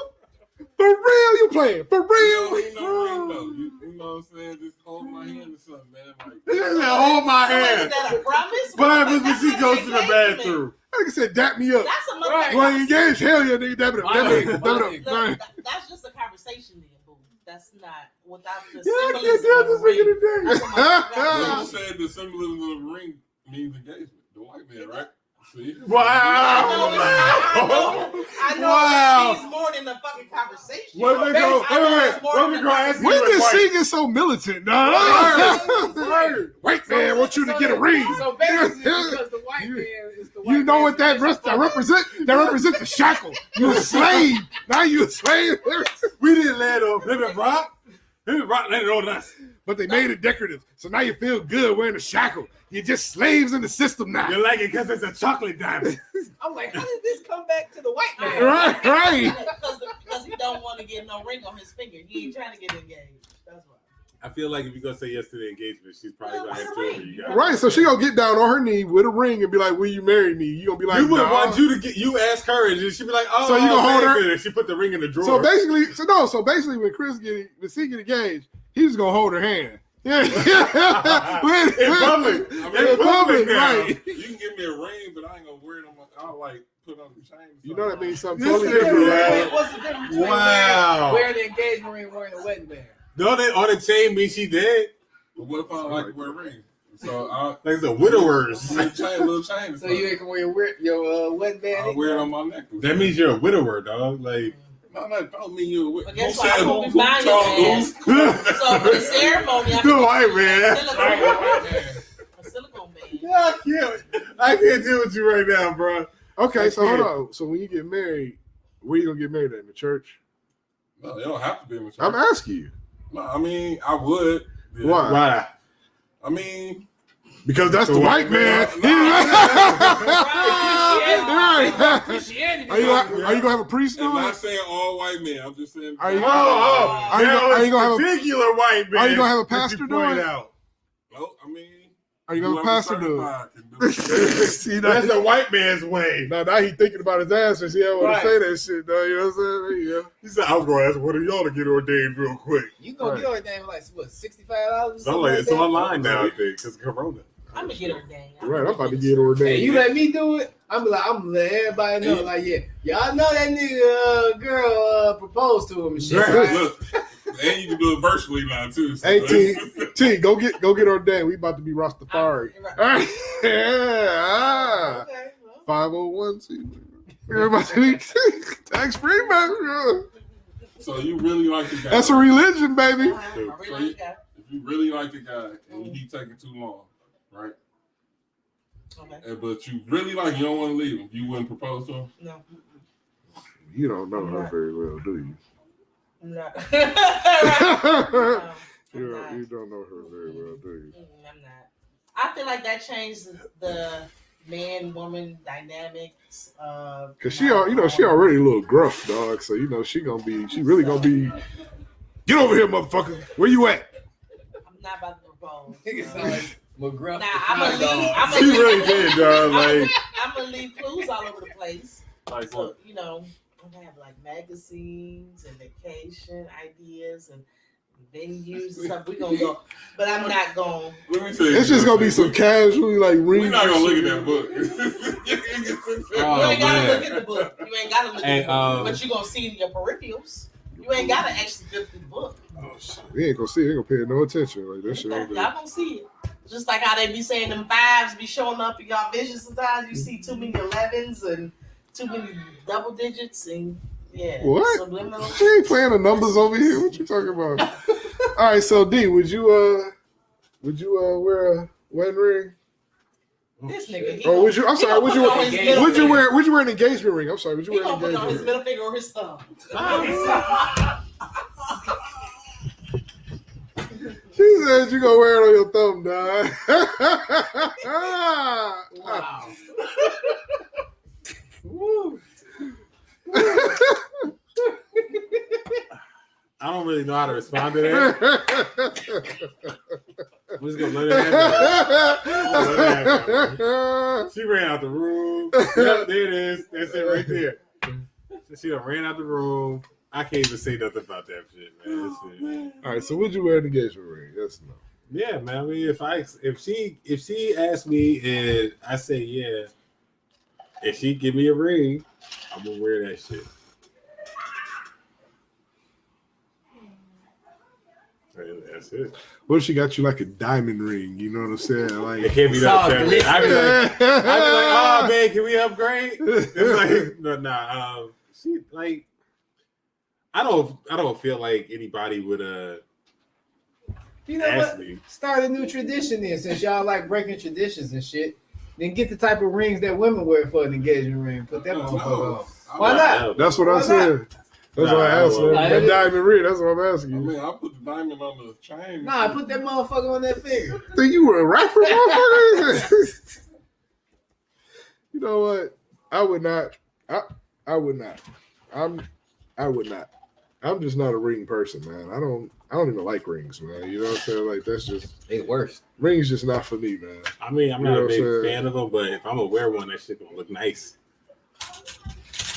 You playing? For you real? don't need no ring, though. You know what I'm saying? Just hold my hand or something, man. Like, He just said, hold my So is hand. that a promise? What happens when she That's goes an to the engagement. bathroom? Like I said, dap me up. That's a Right. You want to engage? Hell yeah, nigga. Dap it up. Dap it up. Right. Look, that's just a conversation, then, boo. That's not without the Yeah, I symbolism can't of do a this ring. nigga you today. said the symbolism of the ring means engagement. The white man, right? See? Wow. I know Wow. it means more than a fucking conversation. What the girl? What the girl asked me? When did Like, she get so militant, dog? White man want you to get a ring. So basically, because the white man is the white You know man, what that represent? That represents the shackle. You a slave. Now you a slave. we didn't land on Plymouth Rock. Plymouth Rock landed on us. But they made it decorative. So now you feel good wearing a shackle. You're just slaves in the system now. You like it because it's a chocolate diamond. I'm like, how did this come back to the white man? Right. Because he don't want to get no ring on his finger. He ain't trying to get engaged. That's why. I feel like if you're gonna say yes to the engagement, she's probably gonna have two of you guys. Right. So she gonna get down on her knee with a ring and be like, "Will you marry me?" You gonna be like, You would "Nah." want you to get. You ask her, and she be like, "Oh." So you gonna hold her? And she put the ring in the drawer. So basically, when C get engaged, he's gonna hold her hand. Yeah. in public. In public, right. You can give me a ring, but I ain't gonna wear it on my. I'll like put on the chain. You know that means something This totally nigga, different. man. What's the difference between Wow. wearing the engagement ring and wearing the wedding band? No, that on the chain means she dead. But what if I don't like to wear rings? So I'll Like the widowers. little chain. So you ain't gonna wear your wedding band? I'll wear it on my necklace. That means you're a widower, dog. Like. No, don't mean you. But guess what? I'm gonna be buying your ass. So for the ceremony, I'm Good white man. a silicone band. I can't deal with you right now, bro. Okay, so hold on. So when you get married, where you gonna get married at? In the church? No, it don't have to be in the church. I'm asking you. No, I mean, I would. Yeah. Why? Why? I mean, Because that's the white man. Christianity. Are you gonna have a priest I'm do not it? saying all white men. I'm just saying. Are you- Are you gonna have a particular white man? Are you gonna have a that you pastor do point it? out? No, I mean, Are you gonna have a pastor do it? it? See, That's the white man's way. now he thinking about his answers. He don't want Right. to say that shit, though. You know what I'm saying? There you go. He said, "I was gonna ask one of y'all to get ordained real quick." You gonna get ordained for like what, $65? So like, it's online now, I think, because of Corona. I'm gonna get ordained. Right, I'm about to get ordained. Hey, you let me do it. I'm gonna let everybody know. Like, yeah, y'all know that nigga girl proposed to him and shit. Right? Look, and you can do it virtually now too. So Hey, T, go get ordained. We about to be Rastafari. Right. All right. Yeah. Okay, well. 501c. We're about to be tax free, man. So you really like the guy? That's a religion, baby. I really like that. If you really like the guy and he taking too long, right? Okay. But you really like, you don't want to leave him. You wouldn't propose to him? No. You don't know her very well, do you? I'm not. You don't know her very well, do you? I'm not. I feel like that changed the man-woman dynamics. Cause she already a little gruff, dog. So she really gonna be. Get over here, motherfucker. Where you at? I'm not about to propose. Nigga sound like McGruff. Nah, I'm gonna She leave. really did, dog. Like, I'm gonna leave clues all over the place. like So, I'm gonna have like magazines and vacation ideas and venues and stuff. We're gonna go, but I'm not going. Let me tell you. It's just gonna be some casually like We're reading. not gonna look at that book. You Oh, ain't gotta man. look at the book. You ain't gotta look Hey, at the book. But you're gonna see your peripherals. You ain't gotta actually look at the book. Oh shit! We ain't gonna see. Ain't gonna pay no attention. Like that shit. Y'all Ain't there. gonna see it. Just like how they be saying them fives be showing up in y'all vision sometimes. You see too many 11s and too many double digits and yeah. What? Subliminal. She ain't playing the numbers over here. What you talking about? All right, so D, would you wear a wedding ring? This nigga. Or would you? I'm sorry. Would you wear? Would you wear an engagement ring? I'm sorry. Would you He wear an gonna put on his engagement ring? middle finger or his thumb. She said you gonna wear it on your thumb, dog. Wow. Woo. I don't really know how to respond to that. I'm just gonna let it happen. She ran out the room. Yep, there it is. That's it right there. She done ran out the room. I can't even say nothing about that shit, man. That shit. All right, so would you wear an engagement ring? Yes or no? Yeah, man. I mean, if she asked me and I say yeah, if she give me a ring, I'm gonna wear that shit. That's it. What if she got you like a diamond ring? You know what I'm saying? It Like, can't be that. I'd be like, oh man, hey, can we upgrade? It's like, nah. She like, I don't feel like anybody would You know ask what? me. Start a new tradition then, since y'all like breaking traditions and shit. Then get the type of rings that women wear for an engagement ring. Put that motherfucker on. Why not? That's what I Why said. That's what I asked her. Nah, That diamond ring. That's what I'm asking I you. mean, I put the diamond on the chain. Nah, put that motherfucker on that finger. Think you were a rapper, motherfucker? You know what? I would not. I would not. I would not. I'm just not a ring person, man. I don't even like rings, man. You know what I'm saying? Like that's just They worse. rings just not for me, man. I mean, I'm You know not a what I'm big saying? fan of them, but if I'm gonna wear one, that shit gonna look nice.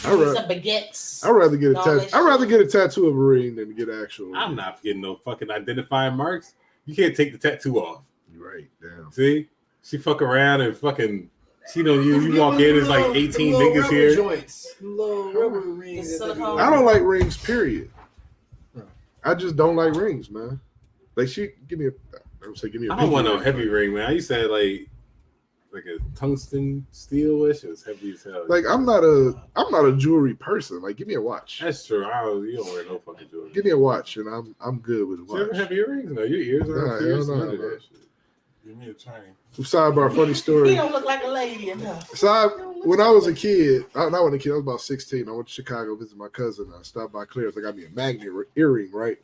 I'd rather, Some baguettes. I'd rather get a No, tattoo. that I'd rather shit. get a tattoo of a ring than get actual. I'm not getting no fucking identifying marks. You can't take the tattoo off. You're right. Damn. See, she fuck around and fucking. She know you walk in, it's like 18 niggas here. Joints, little rubber rings. The silicone. I don't like rings. Period. I just don't like rings, man. Like she give me a. I would say give me a. I don't want no pinky heavy ring. ring, man. I used to have like a tungsten steel-ish. It was heavy as hell. Like I'm not a jewelry person. Like give me a watch. That's true. You don't wear no fucking jewelry. Give me a watch and I'm good with a You ever watch. have earrings? No, your ears Nah, are pierced. hell no, None of bro. that shit. Give me a chain. Sidebar, funny He story. don't look like a lady enough. So when I was a kid, not when a kid, I was about 16. I went to Chicago visit my cousin. I stopped by Claire's. They got me a magnet earring, right?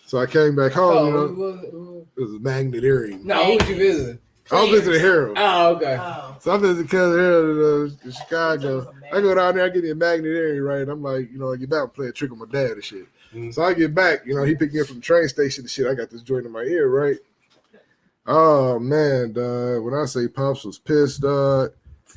So I came back home. You know, it was a magnet earring. No, who was you visiting? I was visiting Harold. Oh, okay. Oh. So I visited cousin Harold in Chicago. I go down there, I get me a magnet earring, right? And I'm like, I get back and play a trick on my dad and shit. Mhm. So I get back, he picked me up from the train station and shit. I got this joint in my ear, right? Oh man, dog. When I say Pops was pissed, dog. I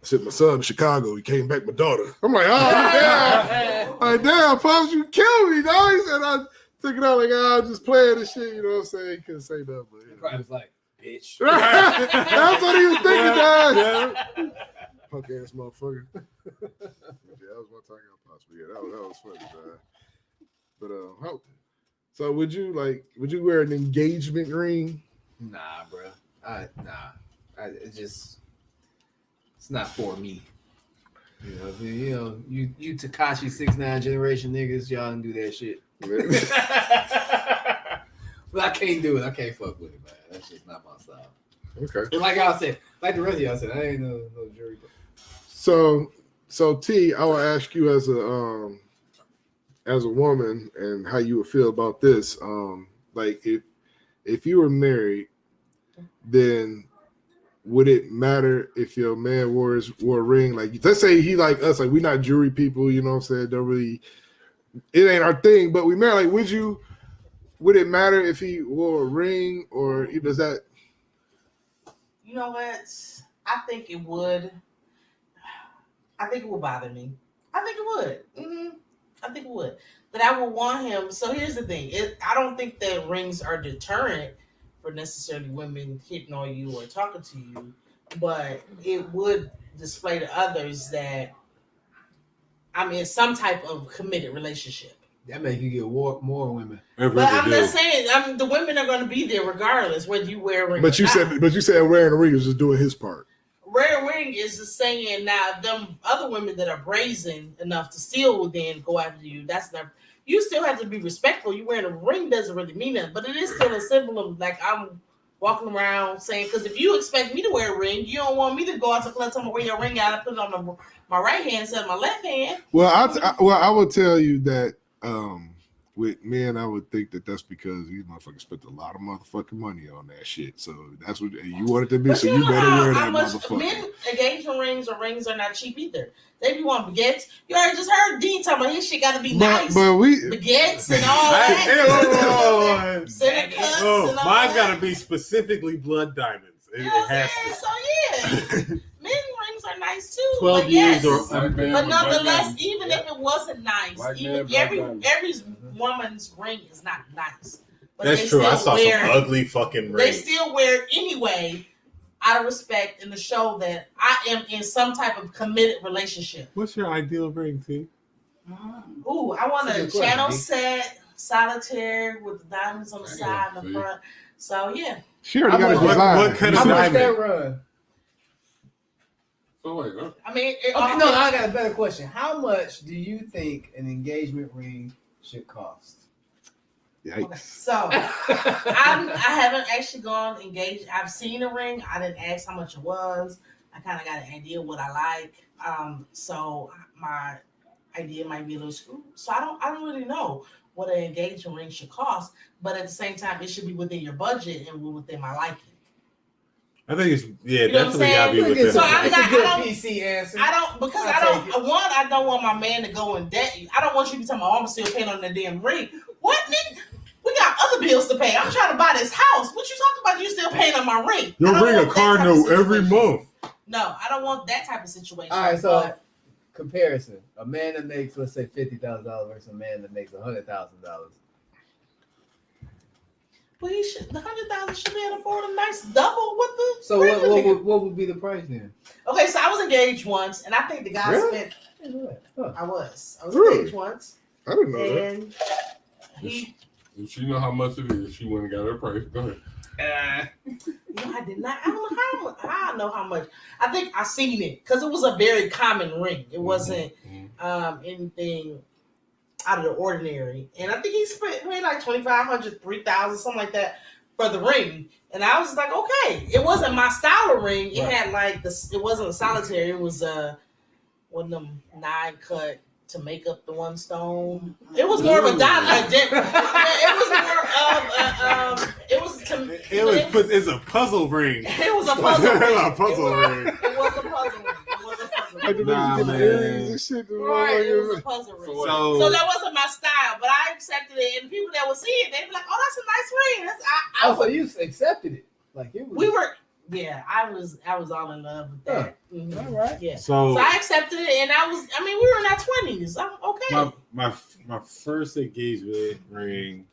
said my son in Chicago, he came back with my daughter. I'm like, oh damn. Like, damn, Pops, you killed me, dog. He said I took it out like I was just playing and shit, you know what I'm saying? He couldn't say nothing, but Probably was like, bitch. that's what he was thinking, dog. Punk ass motherfucker. Yeah, that was one time I got Pops, but yeah, that was funny, dog. But so would you wear an engagement ring? Nah, bro. It's not for me. You Tekashi 6ix9ine generation niggas, y'all can do that shit. But I can't do it. I can't fuck with it, man. That's just not my style. Okay. And like I said, like the rest of y'all said, I ain't no jury. So T, I will ask you as a woman and how you would feel about this. Like if you were married, then would it matter if your man wore a ring? Like let's say he like us, like we're not jewelry people, you know what I'm saying? Don't really, it ain't our thing, but we married. Like would it matter if he wore a ring or does that? You know what? I think it would. I think it would bother me. I think it would. I think it would. But I would want him. So here's the thing. I don't think that rings are deterrent for necessarily women hitting on you or talking to you. But it would display to others that I'm in some type of committed relationship. That make you get more women. But I'm just saying, the women are going to be there regardless whether you wear a ring. But you said wearing a ring is just doing his part. Wearing a ring is just saying now them other women that are brazen enough to still then go after you. That's not. You still have to be respectful. You wearing a ring doesn't really mean that, but it is still a symbol of like I'm walking around saying, because if you expect me to wear a ring, you don't want me to go out to the club and wear your ring out and put it on my right hand instead of my left hand. Well, I will tell you that with men, I would think that that's because these motherfuckers spent a lot of motherfucking money on that shit. So that's what you want it to be. But So you better wear that motherfucker. Men engagement rings or rings are not cheap either. They be wanting baguettes. You already just heard Dean talking about his shit got to be nice. But we baguettes and all that. Center cuts and all mine's that. got to be specifically blood diamonds. It has to. So yeah, men rings are nice too. 12 but years yes. or Black man But with nonetheless, black diamond. even if it wasn't nice, Black even man, black every diamond. woman's ring is not nice. But That's they true. I still saw wear, some ugly fucking They rings. still wear it anyway, out of respect and to show that I am in some type of committed relationship. What's your ideal ring, T? Ooh, I want That's a a good question, channel D. set, solitaire with the diamonds on the Damn, side and the see. front. So yeah, she already got a What- design. what kind of How much diamond? that run? So wait, I mean, Okay, no, I got a better question. How much do you think an engagement ring should cost? Okay, Yikes. so I haven't actually gone engaged. I've seen a ring. I didn't ask how much it was. I kind of got an idea what I like. So my idea might be a little screwed. So I don't really know what an engagement ring should cost. But at the same time, it should be within your budget and within my liking. I think it's You know what I'm definitely gotta be saying? within. So I'm It's not- a good I don't- PC answer. I don't because I'll I don't take it. one, I don't want my man to go in debt. I don't want you to be talking about, oh, I'm still paying on the damn ring. What, nigga? We got other bills to pay. I'm trying to buy this house. What you talking about? You still paying on my ring? I You'll don't bring a want that car type of note every situation. month. No, I don't want that type of situation. All right, so But comparison: a man that makes, let's say, $50,000 versus a man that makes $100,000. well, he should, the 100,000 should be able to afford a nice double with the. So ring. what would be the price then? Okay, so I was engaged once, and I think the guy Really? spent. Huh. I was Really? engaged once, I didn't know that. and he. if she know how much it is, she went and got her price. Go ahead. No, I did not. I don't know how much. I don't know how much. I think I seen it because it was a very common ring. It wasn't anything out of the ordinary. And I think he spent maybe like 2,500, 3,000, something like that for the ring. And I was like, okay, it wasn't my style of ring. It had like this. It wasn't a solitaire. It was one of them 9-cut to make up the one stone. It was more of a diamond. It was more of it was to It's a puzzle ring. it was a puzzle ring. A puzzle ring. It was a puzzle ring. It was a puzzle Like the ring. Nah, niggas get the man. earrings and shit. Right, it was a puzzle ring. So, So that wasn't my style, but I accepted it. And people that would see it, they'd be like, "Oh, that's a nice ring." That's, So you accepted it? Like it was. we were, yeah. I was all in love with that. Mhm. All right. Yeah. So I accepted it, and we were in our 20s. I'm okay. my first engagement ring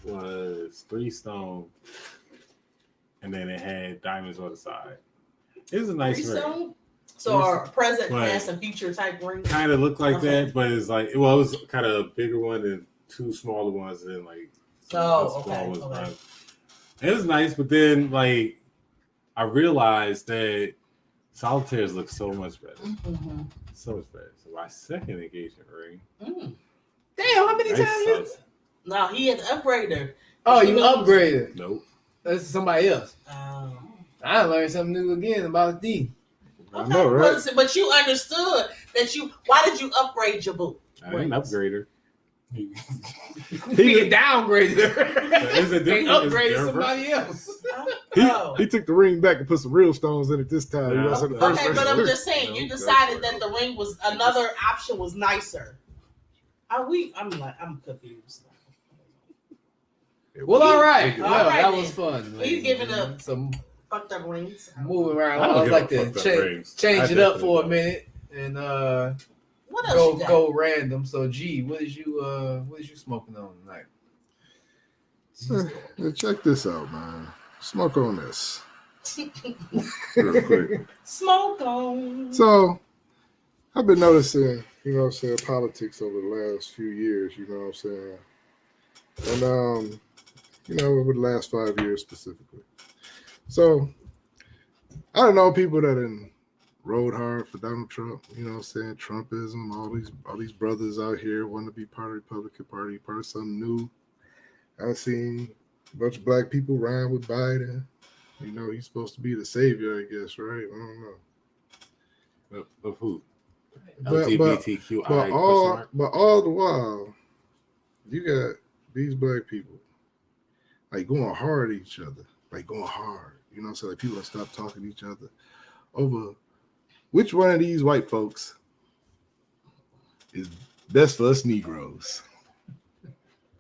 was 3 stone, and then it had diamonds on the side. It was a nice ring. Stone? So our present, Right. past, and future type ring. Kind of looked like Okay. that, but it's like it was kind of a bigger one and 2 smaller ones, and then like Oh, the small okay, ones, okay. right? It was nice, but then like I realized that solitaires look so much better, Mhm. so much better. So my second engagement ring, Mm. Damn, how many nice times you? size. No, he had to upgrade her. Oh, you upgraded. Nope. That's somebody else. I learned something new again about D. I know, right? But you understood that you. Why did you upgrade your boo? I didn't upgrade her. He downgraded her. Is it They different? Is it upgraded different? somebody else. Oh. He took the ring back and put some real stones in it this time. You know what I'm saying? The first Okay, but version- I'm just saying, you decided that the ring was another option was nicer. I'm confused. Well, all right. All Well, right, that then. was fun. He's giving up some fucked up rings. moving around. I don't I would give like a to fucked up rings. change I it up for a definitely minute and What else you got? go random. So, G, what is you smoking on tonight? Yeah, check this out, man. Smoke on this. Real quick. Smoke on. So, I've been noticing, you know what I'm saying, politics over the last few years, you know what I'm saying? And, you know, over the last 5 years specifically. So, I don't know people that rode hard for Donald Trump, you know what I'm saying, Trumpism, all these brothers out here want to be part of the Republican Party, part of something new. I've seen a bunch of black people rhyme with Biden. You know, he's supposed to be the savior, I guess, right? I don't know. Of who? But LGBTQI. all the while, you got these black people like going hard at each other, like going hard. You know what I'm saying? Like people that stop talking to each other over which one of these white folks is best for us Negroes.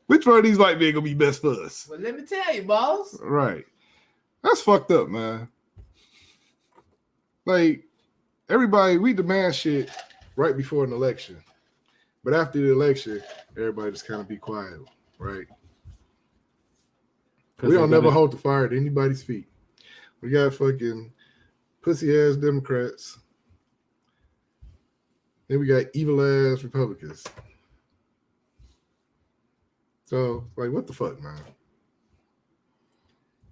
Which one of these white men gonna be best for us? Well, let me tell you, boss. Right. That's fucked up, man. Like, everybody, we demand shit right before an election. But after the election, everybody just kind of be quiet, right? We don't never hold the fire at anybody's feet. We got fucking pussy-ass Democrats. Then we got evil-ass Republicans. So, like, what the fuck, man?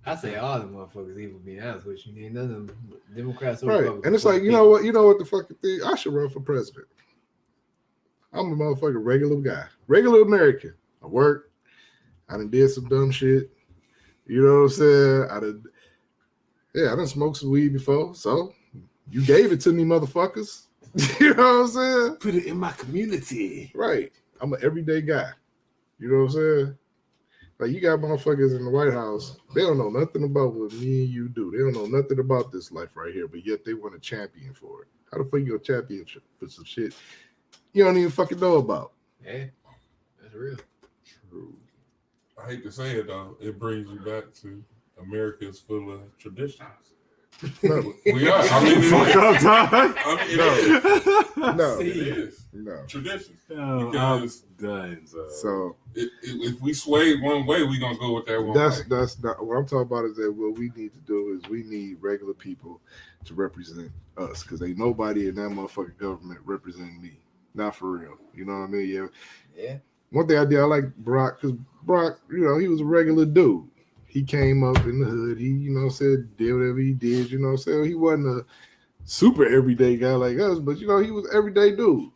I say all the motherfuckers evil. Be honest with you, ain't none of them Democrats or Right. Republicans. And it's like, you know what the fucking thing? I should run for president. I'm a motherfucking regular guy, regular American. I work. I done did some dumb shit. You know what I'm saying? I done smoked some weed before. So you gave it to me, motherfuckers. You know what I'm saying? Put it in my community. Right. I'm an everyday guy. You know what I'm saying? Like, you got motherfuckers in the White House. They don't know nothing about what me and you do. They don't know nothing about this life right here, but yet they want a champion for it. How the fuck you a champion for some shit you don't even fucking know about? Yeah, that's real. True. I hate to say it though, it brings you back to America's full of traditions. No. We are. I mean, Fuck up, dog. I mean, No. it is No. traditions. No, Because I'm done. So if we sway one way, we gonna go with that one. that's not what I'm talking about. Is that what we need to do? Is we need regular people to represent us, because ain't nobody in that motherfucking government representing me. Not for real. You know what I mean? Yeah. One thing I did, I like Brock, because Brock, you know, he was a regular dude. He came up in the hood. He, you know, did whatever he did. You know what I'm saying? He wasn't a super everyday guy like us, but, you know, he was an everyday dude.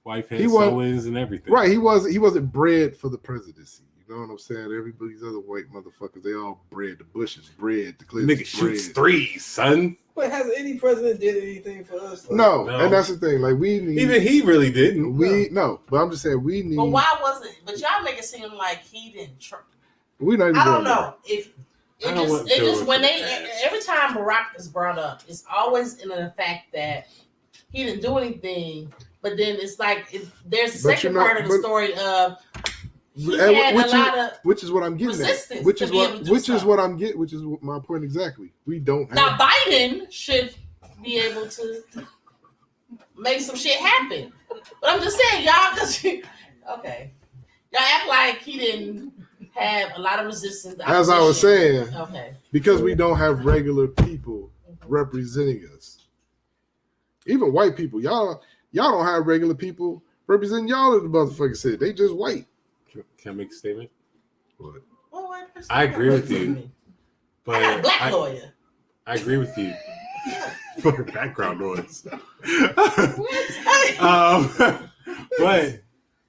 Wife had sew-ins and everything. Right. He wasn't bred for the presidency. You know what I'm saying? Everybody's other white motherfuckers, they all bred the bushes, bred the clips. Nigga shoots threes, son. But has any president did anything for us? Like, No, and that's the thing. Like, we need. Even he really didn't. But I'm just saying we need. But why wasn't? But y'all make it seem like he didn't. We not even. I don't going know if it just when every time Barack is brought up, it's always in the fact that he didn't do anything. But then it's like there's a second part of the story of he had a lot of which is what I'm getting resistance. at. Which is what I'm getting. Which is my point exactly. We don't. Now Biden should be able to make some shit happen. But I'm just saying, y'all, okay, y'all act like he didn't have a lot of resistance. As I was saying, okay, because we don't have regular people representing us. Even white people, y'all don't have regular people representing y'all. The motherfucker said they just white. Can I make a statement? What? I agree with you, but I got a black lawyer. I agree with you. Fucking background noise. But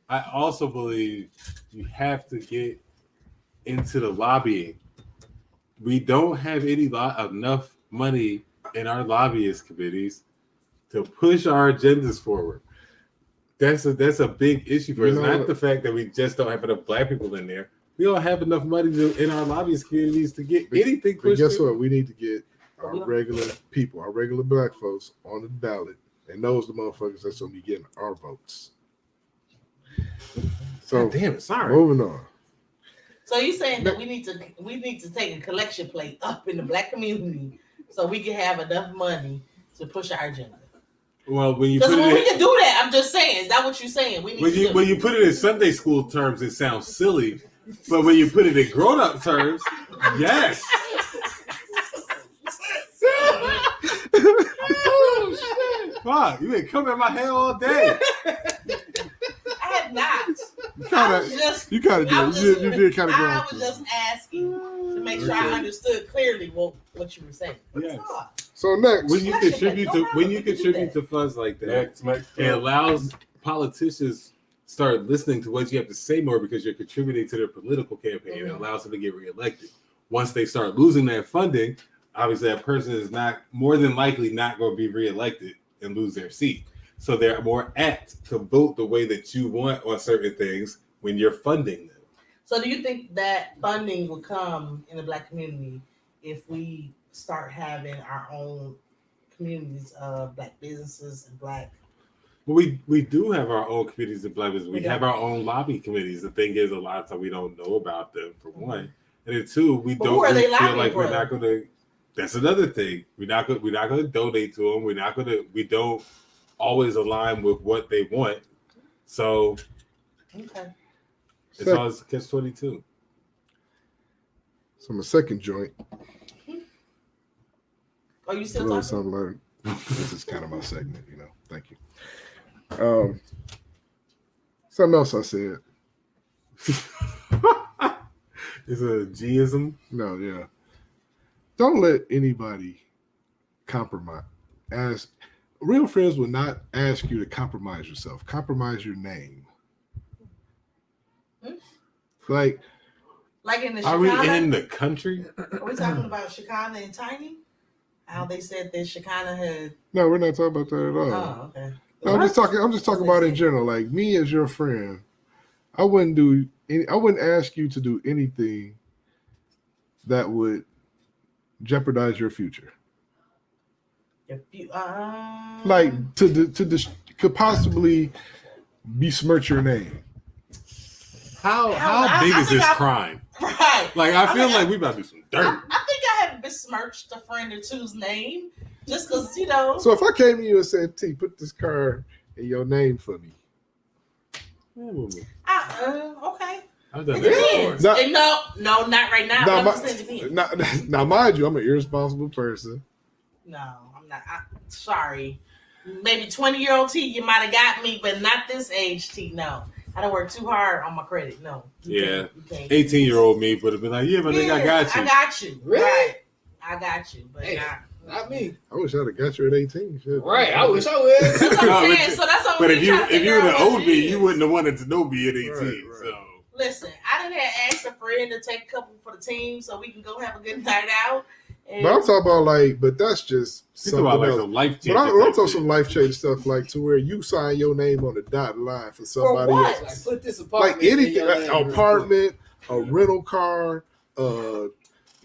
I also believe you have to get into the lobbying. We don't have enough money in our lobbyist committees to push our agendas forward. That's a big issue for us. Not the fact that we just don't have enough black people in there. We don't have enough money in our lobbyist communities to get anything pushed. But guess what? We need to get our regular people, our regular black folks on the ballot, and those the motherfuckers that's gonna be getting our votes. So God damn it, sorry. Moving on. So you saying that we need to take a collection plate up in the black community so we can have enough money to push our agenda? Well, when you we put can do that, I'm just saying. Is that what you're saying? When you put it in Sunday school terms, it sounds silly, but when you put it in grown-up terms, yes. Oh shit! Fuck, you been coming in my head all day. I had not. You kind of did. You did kind of go. I was just asking to make sure I understood clearly what you were saying. Yes. So next, when you contribute to funds like that, it allows politicians start listening to what you have to say more because you're contributing to their political campaign. It allows them to get reelected. Once they start losing that funding, obviously that person is more than likely not going to be reelected and lose their seat. So they're more apt to vote the way that you want on certain things when you're funding them. So do you think that funding will come in the black community if we start having our own communities of black businesses and black? Well, we do have our own communities of black businesses. We have our own lobby committees. The thing is, a lot of times we don't know about them, for one. And then two, we don't really feel like we're not going to. That's another thing. We're not going to donate to them. We don't always align with what they want. So okay. It's always catch-22. So my second joint. Are you still talking? Something like this is kind of my segment, you know. Thank you. Something else I said. It's a G-ism? No, yeah. don't let anybody compromise. Real friends will not ask you to compromise yourself. Compromise your name. Like in the Are we Shekinah? in the country? Are we talking about Shekinah and Tiny? How they said that Shekinah had. no, we're not talking about that at all. Oh, okay. No, I'm just talking about in general. Like me as your friend, I wouldn't ask you to do anything that would jeopardize your future. If you, Like could possibly besmirch your name. How big is this crime? Right. Like I feel like we about to do some dirt. I think I have besmirched a friend or two's name just because, you know. So if I came to you and said, T, put this car in your name for me. Okay. I've done It that depends. before. No, not right now. Now, But I'm just saying it depends. now, mind you, I'm an irresponsible person. No, I'm not. Sorry. Maybe 20-year-old T, you might have got me, but not this age T. No. I don't work too hard on my credit. No. Yeah. You can't. 18-year-old me would have been like, yeah, but nigga, I got you. I got you. Really? Right. I got you. But Hey, not me. I wish I'd have got you at 18. Shit. Right. I wish I would. that's what No, I'm but saying. So that's what But we if you trying to would figure have out what owed it me, is. you wouldn't have wanted to know me at 18. Right. So Listen, I didn't have asked a friend to take a couple for the team so we can go have a good night out. And But I'm talking about like, but that's just you something talking about like else. some life But I'm changing. talking some life change stuff like to where you sign your name on the dotted line for somebody what? else. Like, put this apartment. Like anything, in your name real an quick. apartment, a rental car, you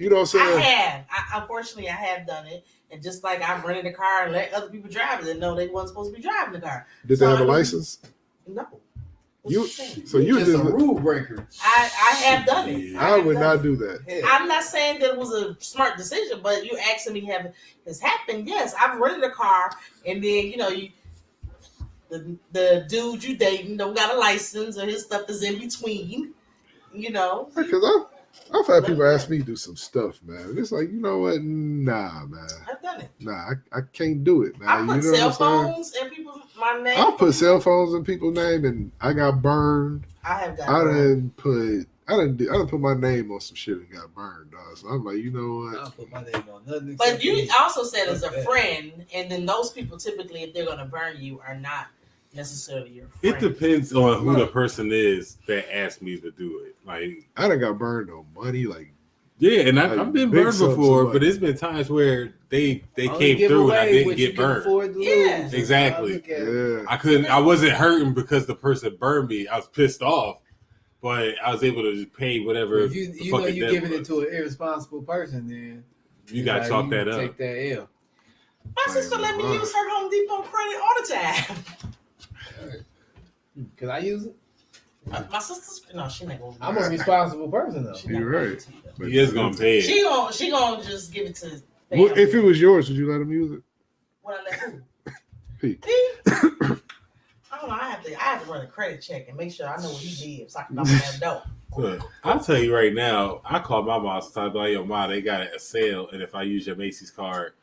know what I'm I saying? have. Unfortunately, I have done it. And just like I've rented a car and let other people drive it and know they wasn't supposed to be driving the car. Did So they have a I don't- license? No. You- What's you saying? So you just just, a rule breaker. I have done it. I have would done not it. do that. Hell. I'm not saying that it was a smart decision, but you asking me has happened. Yes, I've rented a car, and then the dude you dating don't got a license, or his stuff is in between. Because I've had people ask me to do some stuff, man. It's like, you know what? Nah, man. I've done it. Nah, I can't do it, man. I put you know cell what I'm saying? phones in people's my name. I put cell phones in people's name, and I got burned. I have got. I burned. didn't put my name on some shit and got burned, dog. So I'm like, you know I what? don't put my name on nothing. But except you for- also said as a Okay. friend, and then those people typically, if they're going to burn you, are not necessarily your it friend. depends on who the person is that asked me to do it. Like, I done got burned on money, like yeah, and Like, I've been big burned subs before, away. but it's been times where they Only came give through and I away didn't what you get can burned. afford to Yeah. lose. That's Exactly. how I look at it. yeah. I wasn't hurting because the person burned me. I was pissed off, but I was able to just pay whatever. If you the you know fucking you're debt giving it was. to an irresponsible person, then You got to like, chalk you that up. Take that L. My sister let me use her Home Depot credit all the time. Cause I use it. My sister's no, she not gonna. I'm a responsible person though. She You're not gonna right. give it to you, though. He is gonna pay it. She gonna just give it to. Well, family. if it was yours, would you let him use it? What I let who? Pete. I don't know. I have to run a credit check and make sure I know what he did so I can knock on that door. Look, I'll tell you right now. I called my mom sometimes like, "Yo, mom, they got a sale, and if I use your Macy's card,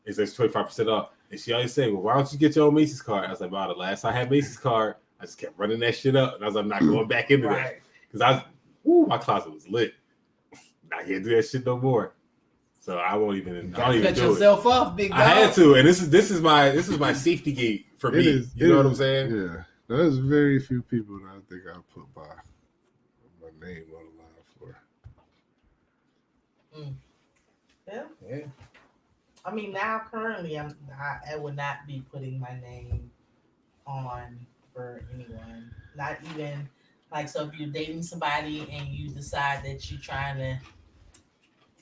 it's 25% off." And she always say, "Well, why don't you get your own Macy's card?" I was like, "Wow, the last I had Macy's card, I just kept running that shit up, and I was like, I'm not going back into that Right. because my closet was lit. I can't do that shit no more. So I won't even. I don't Gotta even cut do it. yourself off, big dog. I had to, and this is my safety gate for me. You know what I'm saying? Yeah. There's very few people that I think I'll put my name on the line for. Yeah. I mean, now currently, I would not be putting my name on for anyone. Not even like, so if you're dating somebody and you decide that you're trying to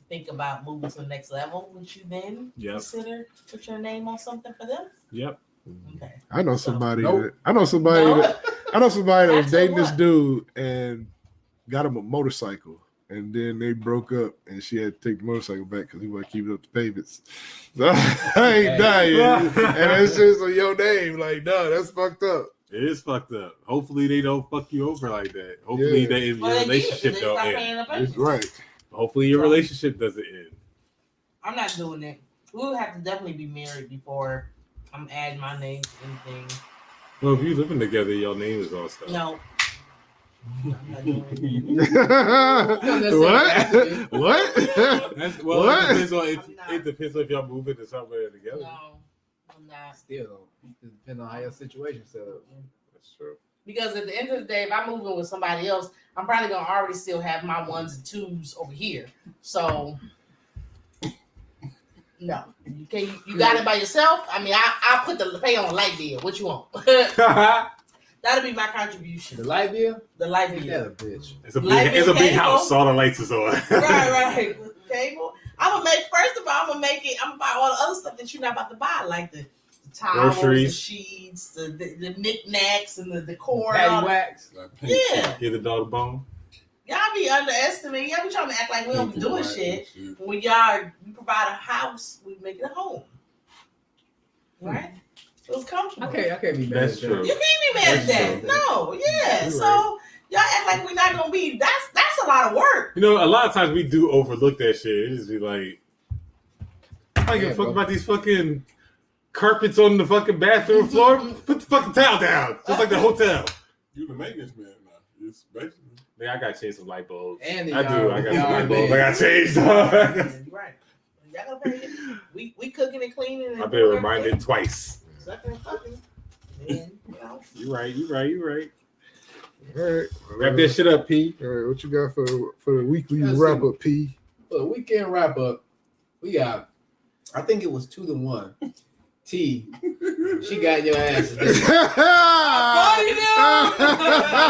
think about moving to the next level, would you then Yep. consider put your name on something for them? Yep. Okay. I know So, somebody. nope. I know somebody. No. I know somebody that was That's a dating this what? dude and got him a motorcycle, and then they broke up, and she had to take the motorcycle back because he wasn't keeping up the payments. So I ain't dying, and it's just on your name. Like, no, that's fucked up. It is fucked up. Hopefully they don't fuck you over like that. Hopefully Yeah. your Well, they did, 'cause relationship they don't stopped end. paying the It's payments. right. Hopefully your So- relationship doesn't end. I'm not doing it. We would have to definitely be married before I'm adding my name to anything. Well, if you living together, your name is on stuff. No. I'm not doing it. What? That's, What? It depends on I'm if not. it depends on if y'all move into somewhere together. No, I'm not. Still though, it depends on how your situation set up. That's true. Because at the end of the day, if I'm moving with somebody else, I'm probably gonna already still have my ones and twos over here. So no, you can't. You got it by yourself. I mean, I put the pay on the light bill. What you want? That'll be my contribution. The light bill? The light Yeah, bill. bitch. It's a Light big, it's a bill, big cable. house. All the lights is on. Right. Cable. I'm gonna make. First of all, I'm gonna make it. I'm gonna buy all the other stuff that you're not about to buy, like the towels, the Groceries. sheets, the knickknacks, and the decor. Patty and all- wax. Yeah. Give the dog a bone. Y'all be underestimating. Y'all be trying to act like we don't be doing shit. shit. When you provide a house, we make it a home. Right? It was comfortable. I can't be mad That's at that. true. You can't be mad at That's that. true. No, yeah. You're So right. y'all act like we're not gonna be. That's a lot of work. You know, a lot of times we do overlook that shit. It just be like, I don't give a fuck bro. about these fucking carpets on the fucking bathroom floor. Put the fucking towel down, just like the hotel. You the maintenance man now. It's basically. Man, I gotta change some light bulbs. And the I do. I got some yard light bulbs. I man. gotta change. You're right. Y'all gotta pay it. We cooking and cleaning. And I've been reminded twice. Sucking and fucking. And, you know. You right. All right. Wrap that shit up, P. All right, what you got for the weekly Let's wrap see. up, P? For the weekend wrap up, we got, I think it was 2-1. T, she got your ass today. I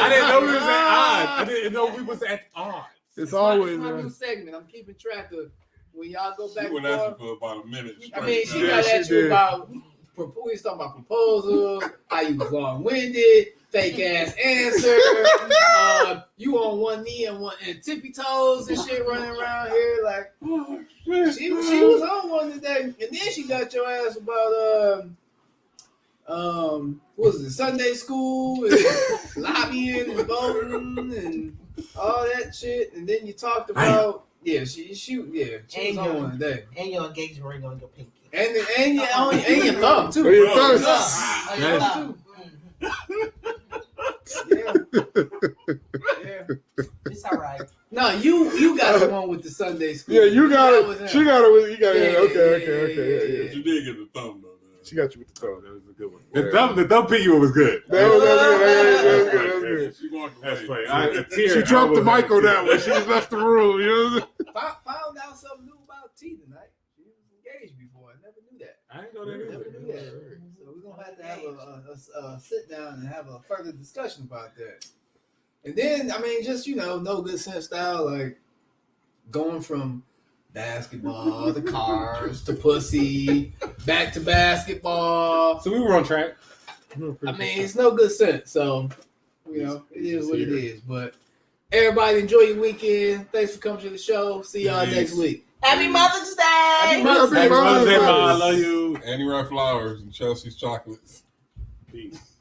didn't know we was at odds. I didn't know we was at odds. It's my always new segment. I'm keeping track of when y'all go back You and went forth. asking for about a minute. I mean, she Yeah, got she at you did. about, we was talking about proposals, how you was long-winded, fake ass answer, you on one knee and tippy toes and shit running around here like she was on one today, and then she got your ass about what was it, Sunday school and lobbying and voting and all that shit, and then you talked about she was on one today. And your engagement ring on your pinky. And your thumb too. Oh, your bro. thumb. Thumb. Oh, your Yeah. thumb. Yeah. It's all right. No, you got the one with the Sunday school. Yeah, you got That it. was him. She got it. You got it. Yeah, Okay. yeah. But you did get the thumb though. Man. She got you with the Oh, toe. that was a good one. Yeah. The thumb pinky one was good. That was good. She walked away. That's funny. She dropped the mic on that one. She just left the room. You know? Found out something new about T tonight. She was engaged before. I never knew that. I didn't know that Never either. knew that. So we're gonna have to have a sit down and have a further discussion about that. And then, I mean, just no good sense style, like going from basketball to cars to pussy, back to basketball. So we were on track. I mean, it's no good sense. So, it is what it is. But everybody enjoy your weekend. Thanks for coming to the show. See y'all Peace. next week. Happy Mother's Day. Happy Mother's Day, Happy Mother's Day, Mother's Day. Ma. I love you. Annie Wright Flowers and Chelsea's Chocolates. Peace.